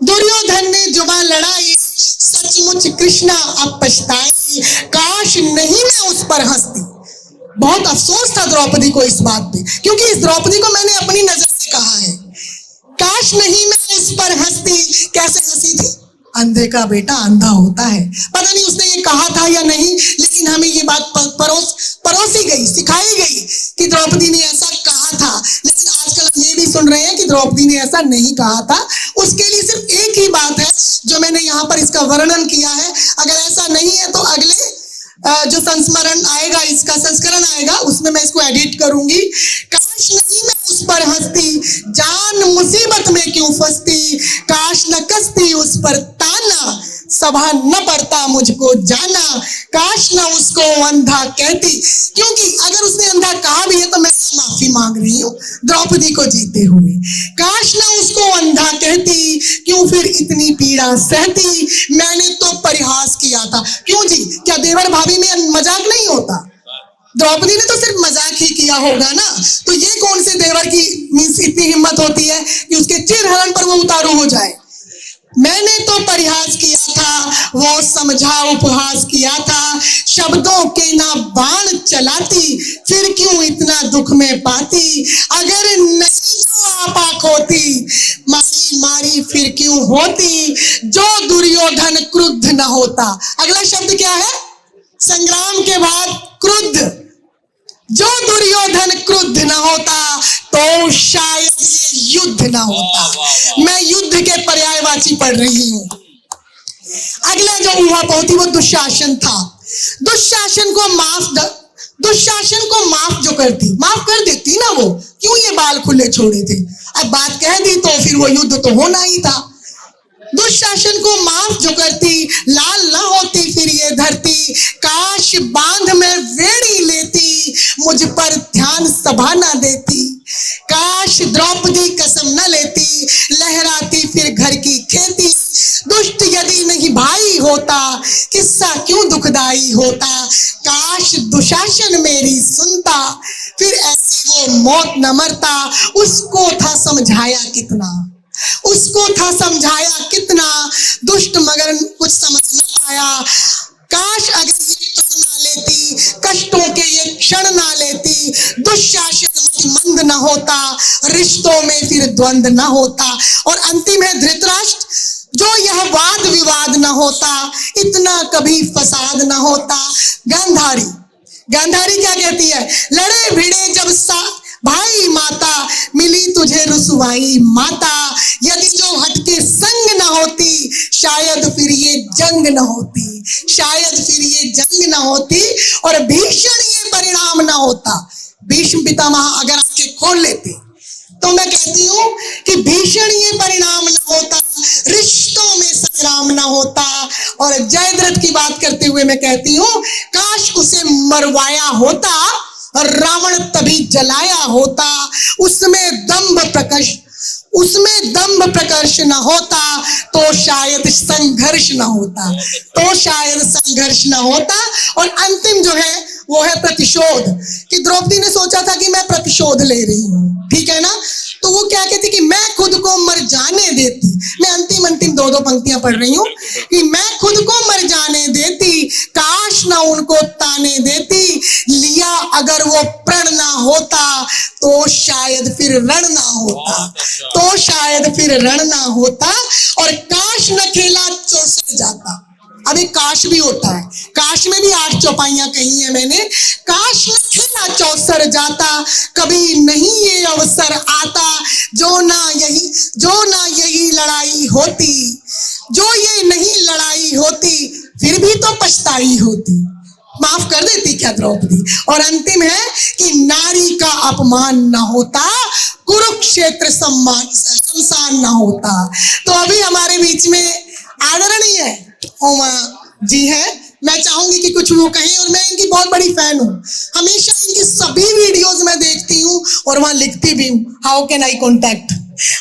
दुर्योधन ने जुबान लड़ाई, सचमुच कृष्णा अब पछताई, काश नहीं मैं उस पर हंसती। बहुत अफसोस था द्रौपदी को इस बात पे, क्योंकि इस द्रौपदी को मैंने अपनी नजर से कहा है। काश नहीं मैं इस पर हंसती। कैसे हंसी थी? अंधे का बेटा अंधा होता है। पता नहीं उसने ये कहा था या नहीं, लेकिन हमें ये बात परोसी गई, सिखाई गई कि द्रौपदी ने ऐसा कहा था। लेकिन आजकल हम ये भी सुन रहे हैं कि द्रौपदी ने ऐसा नहीं कहा था। उसके लिए सिर्फ एक ही बात है जो मैंने यहाँ पर इसका वर्णन किया है। अगर ऐसा नहीं है तो अगले जो संस्मरण आएगा, इसका संस्करण आएगा, उसमें मैं इसको एडिट करूंगी। काश नहीं मैं उस पर हंसती, जान मुसीबत में क्यों फंसती, काश न कसती उस पर ताना, सभा न पड़ता मुझको जाना, काश न उसको अंधा कहती। क्योंकि अगर उसने अंधा कहा भी है तो मैं माफी मांग रही हूँ द्रौपदी को जीते हुए। काश न उसको अंधा कहती, क्यों फिर इतनी पीड़ा सहती, मैंने तो परिहास किया था। क्यों जी, क्या देवर भाभी में मजाक नहीं होता? द्रौपदी ने तो सिर्फ मजाक ही किया होगा ना। तो ये कौन से देवर की मीन्स इतनी हिम्मत होती है कि उसके चिरहरण पर वो उतारू हो जाए। मैंने तो परिहास किया था, वो समझा उपहास किया था, शब्दों के ना बाण चलाती, फिर क्यों इतना दुख में पाती, अगर नहीं जो आपा खोती, मारी मारी फिर क्यों होती, जो दुर्योधन क्रुद्ध न होता। अगला शब्द क्या है? संग्राम के बाद क्रुद्ध। जो दुर्योधन क्रुद्ध न होता तो शायद ये युद्ध न होता। मैं युद्ध के पर्यायवाची पढ़ रही हूं। अगला जो उहापोह थी वो दुशासन था। दुशासन को माफ जो करती, माफ कर देती ना वो, क्यों ये बाल खुले छोड़े थे। अब बात कह दी तो फिर वो युद्ध तो होना ही था। दुशासन को माफ जो करती, लाल न होती फिर ये धरती, काश बांध में वेड़ी लेती, मुझ पर ध्यान सभा न देती, काश द्रौपदी कसम न लेती, लहराती फिर घर की खेती, दुष्ट यदि नहीं भाई होता, किस्सा क्यों दुखदाई होता। काश दुशासन मेरी सुनता, फिर ऐसे वो मौत न मरता। उसको था समझाया कितना, उसको था समझाया कितना, दुष्ट मगर कुछ समझ न पाया। काश अगर ये क्षण ना लेती, कष्टों के ये क्षण ना लेती, दुशासन मंद न होता, रिश्तों में फिर द्वंद न होता। और अंतिम है धृतराष्ट्र, जो यह वाद विवाद न होता, इतना कभी फसाद न होता। गांधारी, गांधारी क्या कहती है, लड़े भिड़े जब भाई माता, मिली तुझे रुसवाई माता। यदि जो हटके संग न होती, शायद फिर ये जंग न होती, शायद फिर ये जंग न होती, और भीषण ये परिणाम न होता। भीष्म पितामह अगर आंखें खोल लेते तो मैं कहती हूं कि भीषण ये परिणाम न होता, रिश्तों में संग्राम न होता। और जयद्रथ की बात करते हुए मैं कहती हूं, काश उसे मरवाया होता और रावण तभी जलाया होता। उसमें दंभ प्रकर्ष न होता, तो शायद संघर्ष न होता, तो शायद संघर्ष न होता। और अंतिम जो है वो है प्रतिशोध, कि द्रौपदी ने सोचा था कि मैं प्रतिशोध ले रही हूं, ठीक है ना, तो वो क्या कहती कि मैं खुद को मर जाने देती। मैं अंतिम दो पंक्तियां पढ़ रही हूं कि मैं खुद को मर जाने देती, काश ना उनको ताने देती। लिया अगर वो प्रण ना होता, तो शायद फिर रण ना होता, तो शायद फिर रण ना होता। और काश न खेला चौसर जाता। अब एक काश भी होता है, काश में भी 8 चौपाइयां कही है मैंने। काश न खेला चौसर जाता, कभी नहीं ये अवसर आता। जो ना यही लड़ाई होती, जो ये नहीं लड़ाई होती, फिर भी तो पछताई होती। माफ कर देती क्या द्रौपदी। और अंतिम है कि नारी का अपमान न होता, कुरुक्षेत्र शमशान न होता। तो अभी हमारे बीच में आदरणीय ओमा जी है, मैं चाहूंगी कि कुछ वो कहें। और मैं इनकी बहुत बड़ी फैन हूँ, हमेशा इनकी सभी वीडियोस में देखती हूँ और वहां लिखती भी हूँ, हाउ कैन आई कॉन्टैक्ट।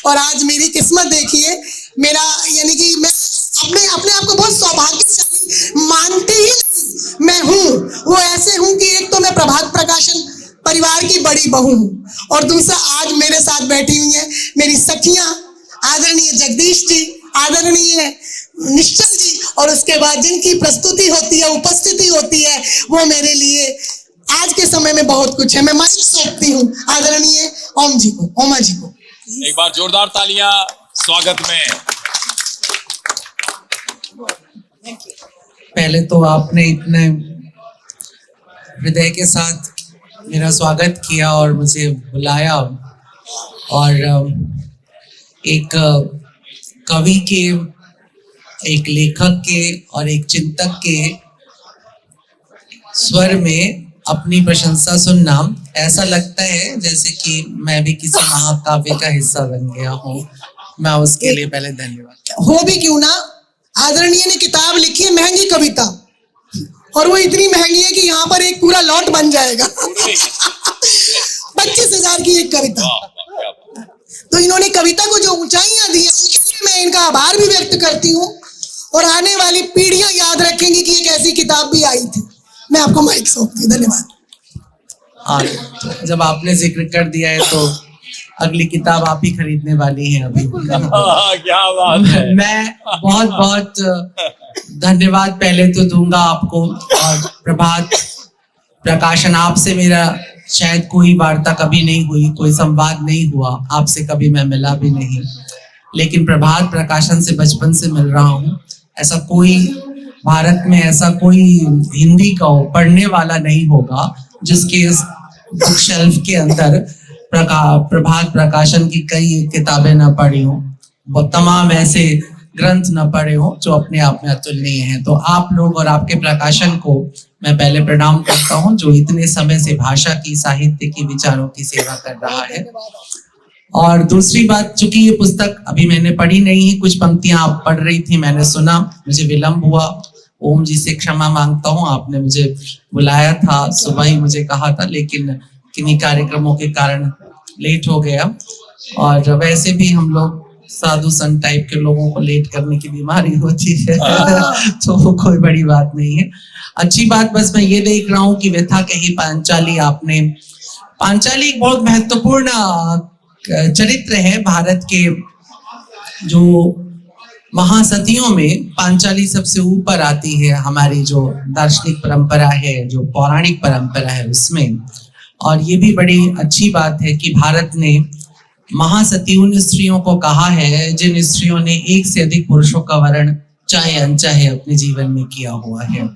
और आज मेरी किस्मत देखिए, मेरा यानी कि मैं अपने आप को बहुत सौभाग्यशाली मानती ही नहीं मैं हूँ। वो ऐसे हूँ कि एक तो मैं प्रभात प्रकाशन परिवार की बड़ी बहू हूँ, और दूसरा आज मेरे साथ बैठी हुई है मेरी सखियां, आदरणीय जगदीश जी, आदरणीय निश्चल जी, और उसके बाद जिनकी प्रस्तुति होती है, उपस्थिति होती है, वो मेरे लिए आज के समय में बहुत कुछ है। मैं माइक सौंपती हूँ आदरणीय ओम जी को, ओमा जी को। एक बार जोरदार तालियां स्वागत में। पहले तो आपने इतने हृदय के साथ मेरा स्वागत किया और मुझे बुलाया, और एक कवि के, एक लेखक के और एक चिंतक के स्वर में अपनी प्रशंसा सुनना, ऐसा लगता है जैसे कि मैं भी किसी महाकाव्य का हिस्सा बन गया हूँ। मैं उसके लिए पहले धन्यवाद। हो भी क्यों ना, आदरणीय ने किताब लिखी है महंगी कविता, और वो इतनी महंगी है कि यहाँ पर एक पूरा लॉट बन जाएगा 25,000 की एक कविता। तो इन्होंने कविता को जो ऊंचाइयां दी है, उनके लिए मैं इनका आभार भी व्यक्त करती हूँ। और आने वाली पीढ़ियां याद रखेंगी कि एक ऐसी किताब भी आई थी। मैं आपको माइक सौंपती हूँ, धन्यवाद। हाँ, तो जब आपने जिक्र कर दिया है तो अगली किताब आप ही खरीदने वाली हैं अभी। क्या बात है। मैं बहुत बहुत धन्यवाद पहले तो दूंगा आपको, और प्रभात प्रकाशन, आपसे मेरा शायद कोई वार्ता कभी नहीं हुई, कोई संवाद नहीं हुआ, आपसे कभी मैं मिला भी नहीं, लेकिन प्रभात प्रकाशन से बचपन से मिल रहा हूँ। ऐसा कोई भारत में, ऐसा कोई हिंदी का पढ़ने वाला नहीं होगा जिसके इस बुक शेल्फ के अंदर प्रभात प्रकाशन की कई किताबें न पढ़ी हो, वो तमाम ऐसे ग्रंथ न पढ़े हो जो अपने आप में अतुलनीय हैं। तो आप लोग और आपके प्रकाशन को मैं पहले प्रणाम करता हूं, जो इतने समय से भाषा की, साहित्य की, विचारों की सेवा कर रहा है। और दूसरी बात, चूंकि ये पुस्तक अभी मैंने पढ़ी नहीं है, कुछ पंक्तियां आप पढ़ रही थी, मैंने सुना, मुझे विलंब हुआ, ओम जी से क्षमा मांगता हूँ। आपने मुझे बुलाया था, सुबह ही मुझे कहा था, लेकिन किन्हीं कार्यक्रमों के कारण लेट हो गया। और वैसे भी हम लोग साधु संत टाइप के लोगों को लेट करने की बीमारी होती है तो वो कोई बड़ी बात नहीं है। अच्छी बात बस मैं ये देख रहा हूँ कि व्यथा कही पांचाली आपने। पांचाली एक बहुत महत्वपूर्ण चरित्र है भारत के, जो महासतियों में पांचाली सबसे ऊपर आती है हमारी जो दार्शनिक परंपरा है, जो पौराणिक परंपरा है उसमें। और ये भी बड़ी अच्छी बात है कि भारत ने महासती उन स्त्रियों को कहा है जिन स्त्रियों ने एक से अधिक पुरुषों का वर्ण चाहे अनचाहे अपने जीवन में किया हुआ है।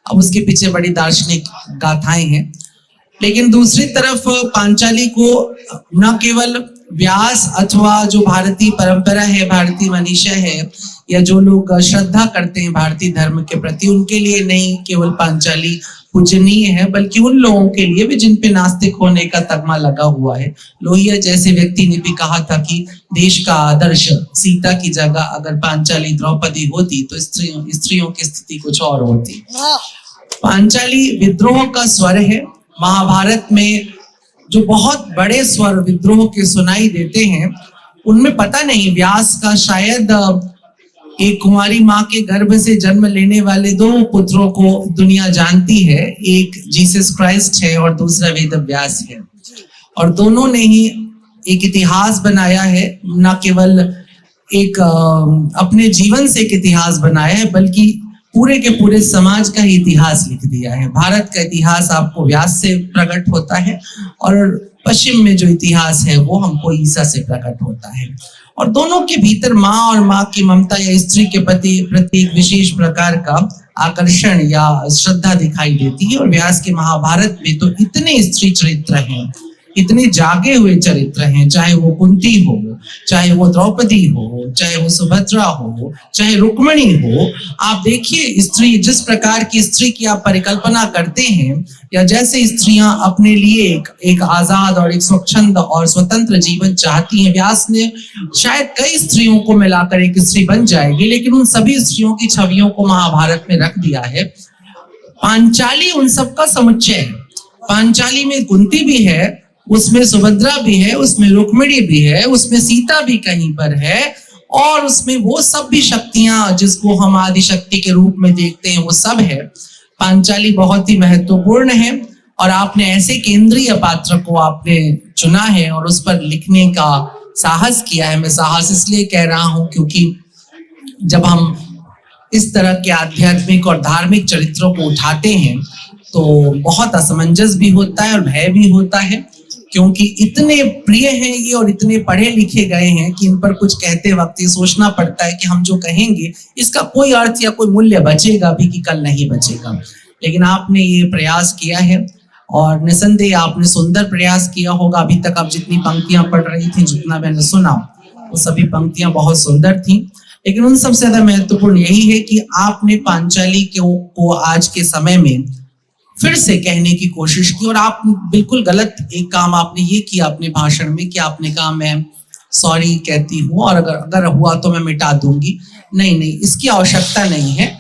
अब उसके पीछे बड़ी दार्शनिक गाथाएं हैं। लेकिन दूसरी तरफ पांचाली को न केवल व्यास अथवा जो भारतीय परंपरा है, भारतीय मनीषा है, या जो लोग श्रद्धा करते हैं भारतीय धर्म के प्रति, उनके लिए नहीं केवल पांचाली पूजनीय है, बल्कि उन लोगों के लिए भी जिन पे नास्तिक होने का तगमा लगा हुआ है। लोहिया जैसे व्यक्ति ने भी कहा था कि देश का आदर्श सीता की जगह अगर पांचाली द्रौपदी होती तो स्त्रियों की स्थिति कुछ और होती। पांचाली विद्रोह का स्वर है। महाभारत में जो बहुत बड़े स्वर विद्रोह के सुनाई देते हैं, उनमें पता नहीं व्यास का शायद एक कुंवारी माँ के गर्भ से जन्म लेने वाले 2 पुत्रों को दुनिया जानती है, एक जीसस क्राइस्ट है और दूसरा वेद व्यास है। और दोनों ने ही एक इतिहास बनाया है, न केवल एक अपने जीवन से एक इतिहास बनाया है, बल्कि पूरे के पूरे समाज का ही इतिहास लिख दिया है। भारत का इतिहास आपको व्यास से प्रकट होता है और पश्चिम में जो इतिहास है वो हमको ईसा से प्रकट होता है। और दोनों के भीतर माँ और माँ की ममता या स्त्री के प्रति एक विशेष प्रकार का आकर्षण या श्रद्धा दिखाई देती है। और व्यास के महाभारत में तो इतने स्त्री चरित्र हैं, इतने जागे हुए चरित्र हैं, चाहे वो कुंती हो, चाहे वो द्रौपदी हो, चाहे वो सुभद्रा हो, चाहे रुक्मिणी हो। आप देखिए स्त्री, जिस प्रकार की स्त्री की आप परिकल्पना करते हैं, या जैसे स्त्रियां अपने लिए एक आजाद और एक स्वच्छंद और स्वतंत्र जीवन चाहती हैं। व्यास ने शायद कई स्त्रियों को मिलाकर एक स्त्री बन जाएगी, लेकिन उन सभी स्त्रियों की छवियों को महाभारत में रख दिया है। पांचाली उन सबका समुच्चय है। पांचाली में कुंती भी है, उसमें सुभद्रा भी है, उसमें रुक्मिणी भी है, उसमें सीता भी कहीं पर है, और उसमें वो सब भी शक्तियां जिसको हम आदि शक्ति के रूप में देखते हैं वो सब है। पांचाली बहुत ही महत्वपूर्ण है और आपने ऐसे केंद्रीय पात्र को आपने चुना है और उस पर लिखने का साहस किया है। मैं साहस इसलिए कह रहा हूं क्योंकि जब हम इस तरह के आध्यात्मिक और धार्मिक चरित्रों को उठाते हैं तो बहुत असमंजस भी होता है और भय भी होता है, क्योंकि इतने प्रिय हैं ये और इतने पढ़े लिखे गए हैं कि इन पर कुछ कहते वक्त ये सोचना पड़ता है कि हम जो कहेंगे इसका कोई अर्थ या कोई मूल्य बचेगा भी कि कल नहीं बचेगा। लेकिन आपने ये प्रयास किया है और निसंदेह आपने सुंदर प्रयास किया होगा। अभी तक आप जितनी पंक्तियां पढ़ रही थी, जितना मैंने सुना, वो सभी पंक्तियां बहुत सुंदर थी। लेकिन उन सबसे ज्यादा महत्वपूर्ण यही है कि आपने पांचाली को आज के समय में फिर से कहने की कोशिश की। और आप बिल्कुल गलत एक काम आपने ये किया अपने भाषण में कि आपने कहा मैं सॉरी कहती हूँ और अगर हुआ तो मैं मिटा दूंगी। नहीं, इसकी आवश्यकता नहीं है।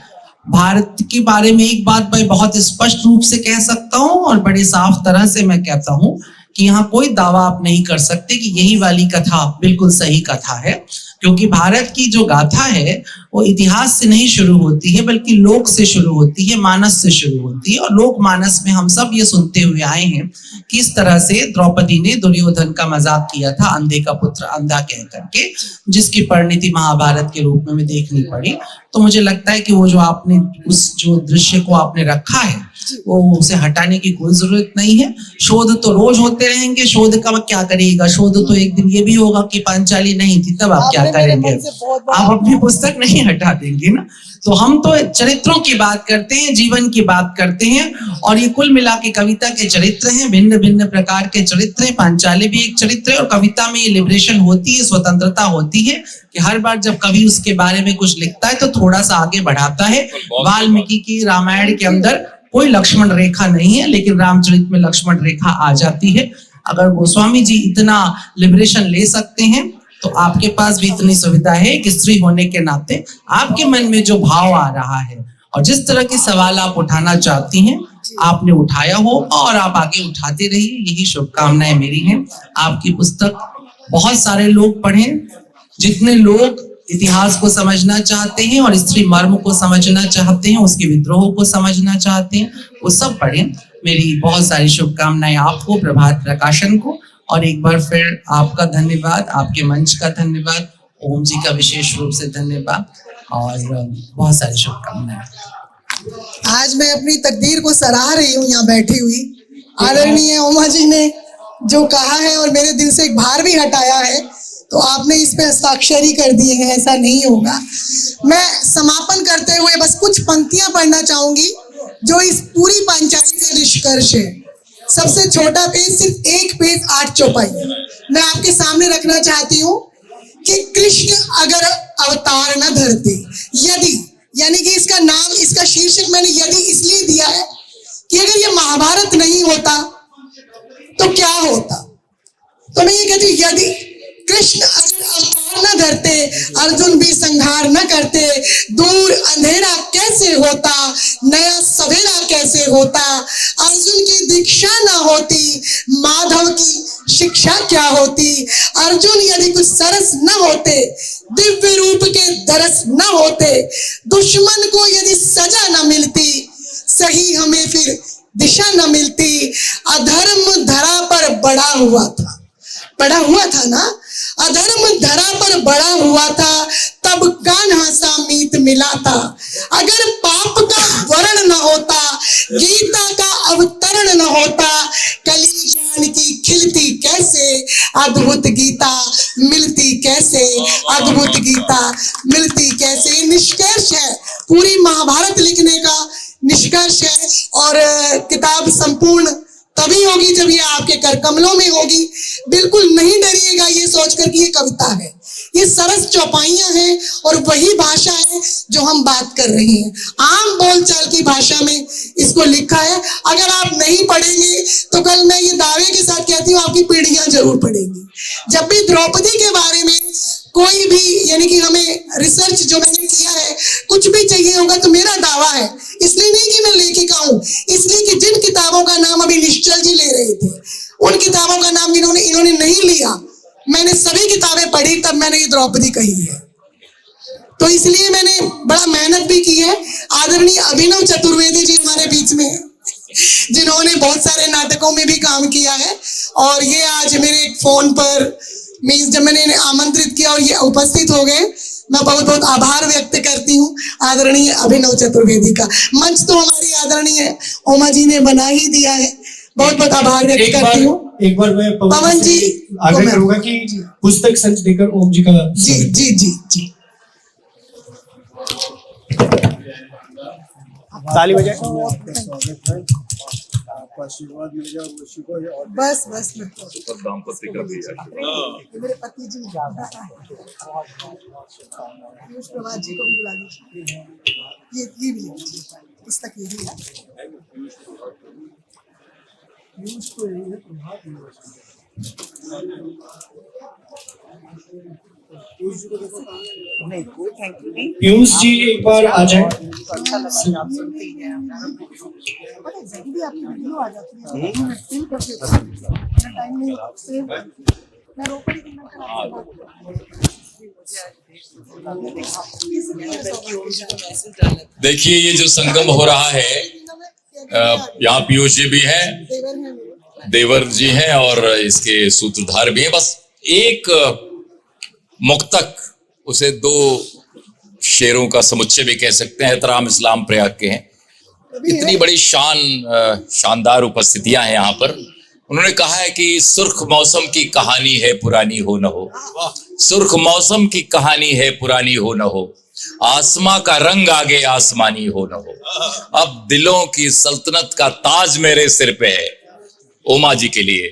भारत के बारे में एक बात मैं बहुत स्पष्ट रूप से कह सकता हूँ और बड़े साफ तरह से मैं कहता हूँ कि यहाँ कोई दावा आप नहीं कर सकते कि यही वाली कथा बिल्कुल सही कथा है, क्योंकि भारत की जो गाथा है वो इतिहास से नहीं शुरू होती है बल्कि लोक से शुरू होती है, मानस से शुरू होती है। और लोक मानस में हम सब ये सुनते हुए आए हैं कि इस तरह से द्रौपदी ने दुर्योधन का मजाक किया था, अंधे का पुत्र अंधा कह करके, जिसकी परिणति महाभारत के रूप में देखनी पड़ी। तो मुझे लगता है कि वो जो आपने उस जो दृश्य को आपने रखा है वो उसे हटाने की कोई जरूरत नहीं है। शोध तो रोज होते रहेंगे, शोध का क्या करिएगा? शोध तो एक दिन ये भी होगा कि पांचाली नहीं थी, तब आप क्या करेंगे? आप अपनी पुस्तक नहीं हटा देंगे ना। तो हम तो चरित्रों की बात करते हैं, जीवन की बात करते हैं, और ये कुल मिला के कविता के चरित्र हैं, भिन्न भिन्न प्रकार के चरित्र हैं। पांचाली भी एक चरित्र है और कविता में ये लिबरेशन होती है, स्वतंत्रता होती है कि हर बार जब कवि उसके बारे में कुछ लिखता है तो थोड़ा सा आगे बढ़ाता है। वाल्मीकि की रामायण के अंदर कोई लक्ष्मण रेखा नहीं है, लेकिन रामचरित में लक्ष्मण रेखा आ जाती है। अगर गोस्वामी जी इतना लिबरेशन ले सकते हैं तो आपके पास भी इतनी सुविधा है कि स्त्री होने के नाते आपके मन में जो भाव आ रहा है और जिस तरह के सवाल आप उठाना चाहती हैं आपने उठाया हो और आप आगे उठाते रहिए। यही शुभकामनाएं मेरी हैं। आपकी पुस्तक बहुत सारे लोग पढ़ें, जितने लोग इतिहास को समझना चाहते हैं और स्त्री मर्म को समझना चाहते हैं, उसके विद्रोह को समझना चाहते हैं, वो सब पढ़ें। मेरी बहुत सारी शुभकामनाएं आपको, प्रभात प्रकाशन को, और एक बार फिर आपका धन्यवाद, आपके मंच का धन्यवाद, ओम जी का विशेष रूप से धन्यवाद और बहुत सारी शुभकामनाएं। आज मैं अपनी तकदीर को सराह रही हूँ यहाँ बैठी हुई। आदरणीय उमा जी ने जो कहा है और मेरे दिल से एक भार भी हटाया है, तो आपने इस पे हस्ताक्षर ही कर दिए हैं, ऐसा नहीं होगा। मैं समापन करते हुए बस कुछ पंक्तियां पढ़ना चाहूंगी जो इस पूरी पांचाली का निष्कर्ष है। सबसे छोटा पेज, सिर्फ एक पेज 8 चौपाई मैं आपके सामने रखना चाहती हूँ कि कृष्ण अगर अवतार न धरते, यदि, यानी कि इसका नाम, इसका शीर्षक मैंने यदि इसलिए दिया है कि अगर ये महाभारत नहीं होता तो क्या होता। तो मैं ये कहती हूँ, यदि कृष्ण अगर अवतार न धरते, अर्जुन भी संहार न करते, दूर अंधेरा कैसे होता, नया सवेरा कैसे होता, अर्जुन की दीक्षा न होती, माधव की शिक्षा क्या होती, अर्जुन यदि कुछ सरस न होते, दिव्य रूप के दरस न होते, दुश्मन को यदि सजा न मिलती, सही हमें फिर दिशा न मिलती, अधर्म धरा पर बड़ा हुआ था ना, अधर्म धरा पर बड़ा हुआ था, तब कान्हा सा मीत मिला था, अगर पाप का वर्ण न होता, गीता का अवतरण न होता, कली ज्ञान की खिलती कैसे, अद्भुत गीता मिलती कैसे, अद्भुत गीता मिलती कैसे। निष्कर्ष है, पूरी महाभारत लिखने का निष्कर्ष है, और किताब संपूर्ण तभी होगी जब ये आपके कर कमलों में होगी। बिल्कुल नहीं डरिएगा ये सोचकर कि ये कविता है, ये सरस चौपाइयां हैं और वही भाषा है जो हम बात कर रहे हैं। आम बोलचाल की भाषा में इसको लिखा है। अगर आप नहीं पढ़ेंगे तो कल मैं ये दावे के साथ कहती हूँ आपकी पीढ़ियां जरूर पढ़ेंगी। जब भी द्रौपदी के बारे में कोई भी, यानी कि हमें रिसर्च जो मैंने किया है, कुछ भी चाहिए होगा तो मेरा दावा है, इसलिए नहीं कि मैं लेखिका हूं, इसलिए कि जिन किताबों का नाम अभी निश्चल जी ले रहे थे, उन किताबों का नाम इन्होंने नहीं लिया, मैंने सभी किताबें पढ़ी, तब मैंने ये द्रौपदी कही है। तो इसलिए मैंने बड़ा मेहनत भी की है। आदरणीय अभिनव चतुर्वेदी जी हमारे बीच में, जिन्होंने बहुत सारे नाटकों में भी काम किया है, और ये आज मेरे फोन पर मीन्स जब मैंने इन्हें आमंत्रित किया और ये उपस्थित हो गए, मैं बहुत बहुत आभार व्यक्त करती हूँ आदरणीय अभिनव चतुर्वेदी का। मंच तो हमारी आदरणीय उमा जी ने बना ही दिया है, बहुत बहुत आभार व्यक्त करती हूँ। एक बार मैं पवन जी आग्रह करूंगा कि पुस्तक संच देकर ओम जी का जी जी जी जी ताली बजाए। बस मेरे पति जी पीयूष प्रभात जी को भी बुला लीजिए। ये भी लीजिए, पुस्तक यही है। पीयूष जी एक बार आ जाए। जल्दी आपकी वीडियो आ जाती है, टाइम नहीं सेव, मैं रोकड़ी देखिए ये जो संगम हो रहा है, यहाँ पीयूष जी भी हैं, देवर जी हैं और इसके सूत्रधार भी हैं। बस एक मुक्तक, उसे 2 शेरों का समुच्चय भी कह सकते हैं, एहतराम इस्लाम प्रयाग के हैं। इतनी बड़ी शानदार उपस्थितियां हैं यहाँ पर। उन्होंने कहा है कि सुर्ख मौसम की कहानी है पुरानी हो न हो, सुर्ख मौसम की कहानी है पुरानी हो न हो, आसमां का रंग आगे आसमानी हो न हो, अब दिलों की सल्तनत का ताज मेरे सिर पे है। उमा जी के लिए,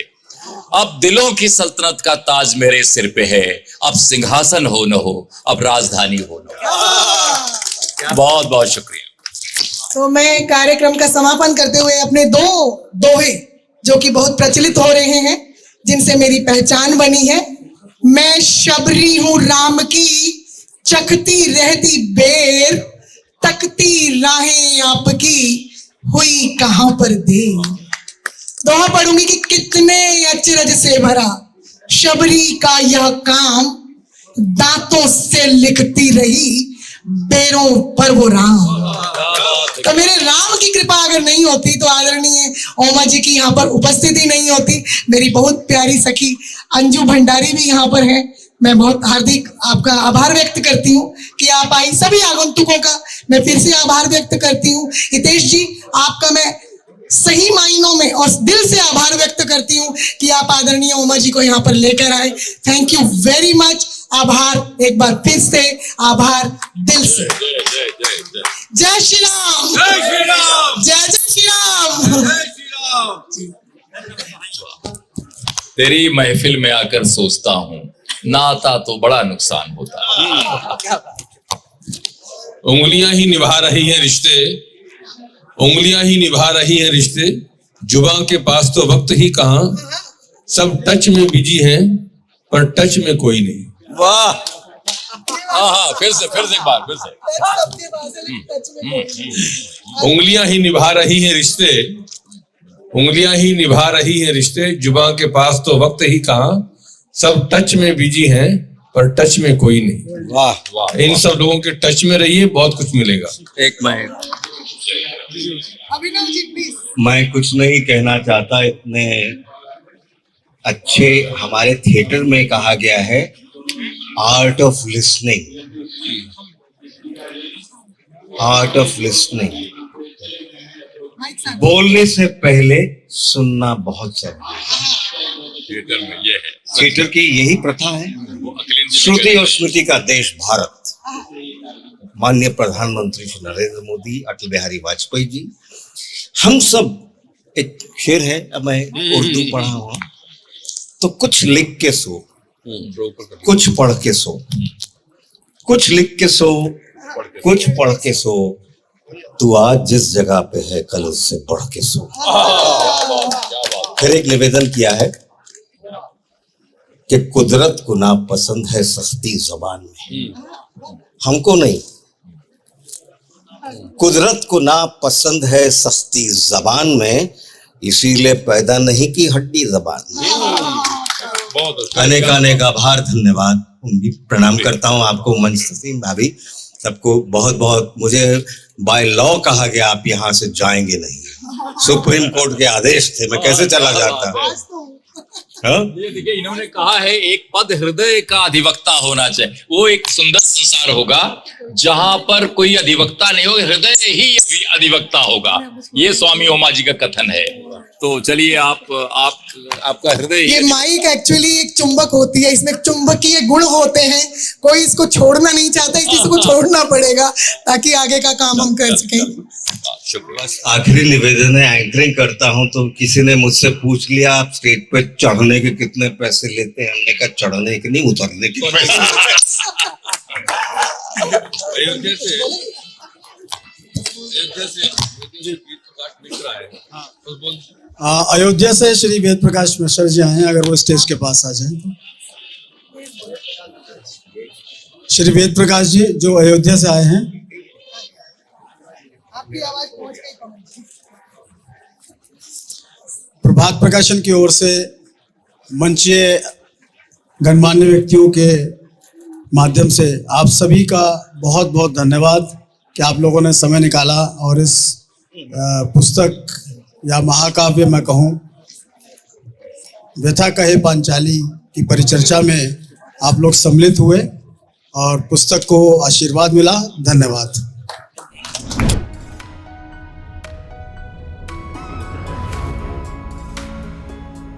अब दिलों की सल्तनत का ताज मेरे सिर पे है, अब सिंहासन हो न हो, अब राजधानी हो न हो। बहुत बहुत शुक्रिया। तो मैं कार्यक्रम का समापन करते हुए अपने 2 दोहे जो कि बहुत प्रचलित हो रहे हैं, जिनसे मेरी पहचान बनी है। मैं शबरी हूं राम की, चखती रहती बेर, तकती राहें आपकी, हुई कहां पर देर। दोहा पढ़ूंगी कि कितने अचरज से भरा शबरी का यह काम, दांतों से लिखती रही बेरों पर वो राम। तो मेरे राम की कृपा अगर नहीं होती तो आदरणीय ओमा जी की यहाँ पर उपस्थिति नहीं होती। मेरी बहुत प्यारी सखी अंजू भंडारी भी यहाँ पर है। मैं बहुत हार्दिक आपका आभार व्यक्त करती हूँ कि आप आई। सभी आगंतुकों का मैं फिर से आभार व्यक्त करती हूँ। हितेश जी, आपका मैं सही मायनों में और दिल से आभार व्यक्त करती हूँ कि आप आदरणीय उमा जी को यहाँ पर लेकर आए। Thank you very much. आभार एक बार फिर से, आभार दिल से। जय श्री राम, जय श्री राम, जय जय श्री राम, जय श्री राम। तेरी महफिल में आकर सोचता हूँ ना आता तो बड़ा नुकसान होता। उंगलियां ही निभा रही हैं रिश्ते, उंगलियां ही निभा रही हैं रिश्ते, जुबान के पास तो वक्त ही कहाँ, सब टच में बिजी हैं पर टच में कोई नहीं। वाह, हाँ, फिर से एक बार, फिर से। उंगलियां ही निभा रही हैं रिश्ते, उंगलियां ही निभा रही हैं रिश्ते, जुबान के पास तो वक्त ही कहाँ, सब टच में बिजी हैं पर टच में कोई नहीं। वाह वाह, इन सब लोगों के टच में रहिए, बहुत कुछ मिलेगा। एक अभिनव जी प्लीज। मैं कुछ नहीं कहना चाहता। इतने अच्छे हमारे थिएटर में कहा गया है art of listening, art of listening. बोलने से पहले सुनना बहुत जरूरी है। थिएटर में ये है, थिएटर की यही प्रथा है। श्रुति और स्मृति का देश भारत। माननीय प्रधानमंत्री श्री नरेंद्र मोदी, अटल बिहारी वाजपेयी जी, हम सब, एक शेर है, अब मैं उर्दू पढ़ा हुआ, तो कुछ लिख के सो, कुछ पढ़ के सो, कुछ लिख के सो, कुछ पढ़ के सो, तू आज जिस जगह पे है कल उससे बढ़ के सो। फिर एक निवेदन किया है कि कुदरत को ना पसंद है सस्ती जबान में, हमको नहीं, कुदरत को ना पसंद है सस्ती जबान में, इसीलिए पैदा नहीं की हड्डी जबान में। अनेक अनेक आभार, धन्यवाद, प्रणाम करता हूँ आपको, मंच तस्लीम भाभी, सबको बहुत बहुत। मुझे बाय लॉ कहा गया आप यहाँ से जाएंगे नहीं, सुप्रीम कोर्ट के आदेश थे, मैं कैसे चला जाता। ये देखिए, इन्होंने कहा है एक पद हृदय का अधिवक्ता होना चाहिए। वो एक सुंदर संसार होगा जहां पर कोई अधिवक्ता नहीं होगा, हृदय ही अधिवक्ता होगा। ये स्वामी ओमा जी का कथन है। तो चलिए, आपका हृदय, ये माइक एक्चुअली एक चुंबक होती है, इसमें चुंबकीय गुण होते हैं, कोई इसको छोड़ना नहीं चाहता, इसलिए इसको छोड़ना पड़ेगा ताकि आगे का काम हम कर सकें। बस आखिरी निवेदन है, एंकरिंग करता हूं तो किसी ने मुझसे पूछ लिया आप स्टेज पे चढ़ने के कितने पैसे लेते हैं, हमने कहा चढ़ने के नहीं, उतरने के पैसे। अयोध्या से श्री वेद प्रकाश मिश्र जी आए हैं, अगर वो स्टेज के पास आ जाएं तो। श्री वेद प्रकाश जी जो अयोध्या से आए हैं, आपकी आवाज पहुंच गई। प्रभात प्रकाशन की ओर से मंचीय गणमान्य व्यक्तियों के माध्यम से आप सभी का बहुत बहुत धन्यवाद कि आप लोगों ने समय निकाला और इस पुस्तक या महाकाव्य मैं कहूँ व्यथा कहे पांचाली की परिचर्चा में आप लोग सम्मिलित हुए और पुस्तक को आशीर्वाद मिला। धन्यवाद।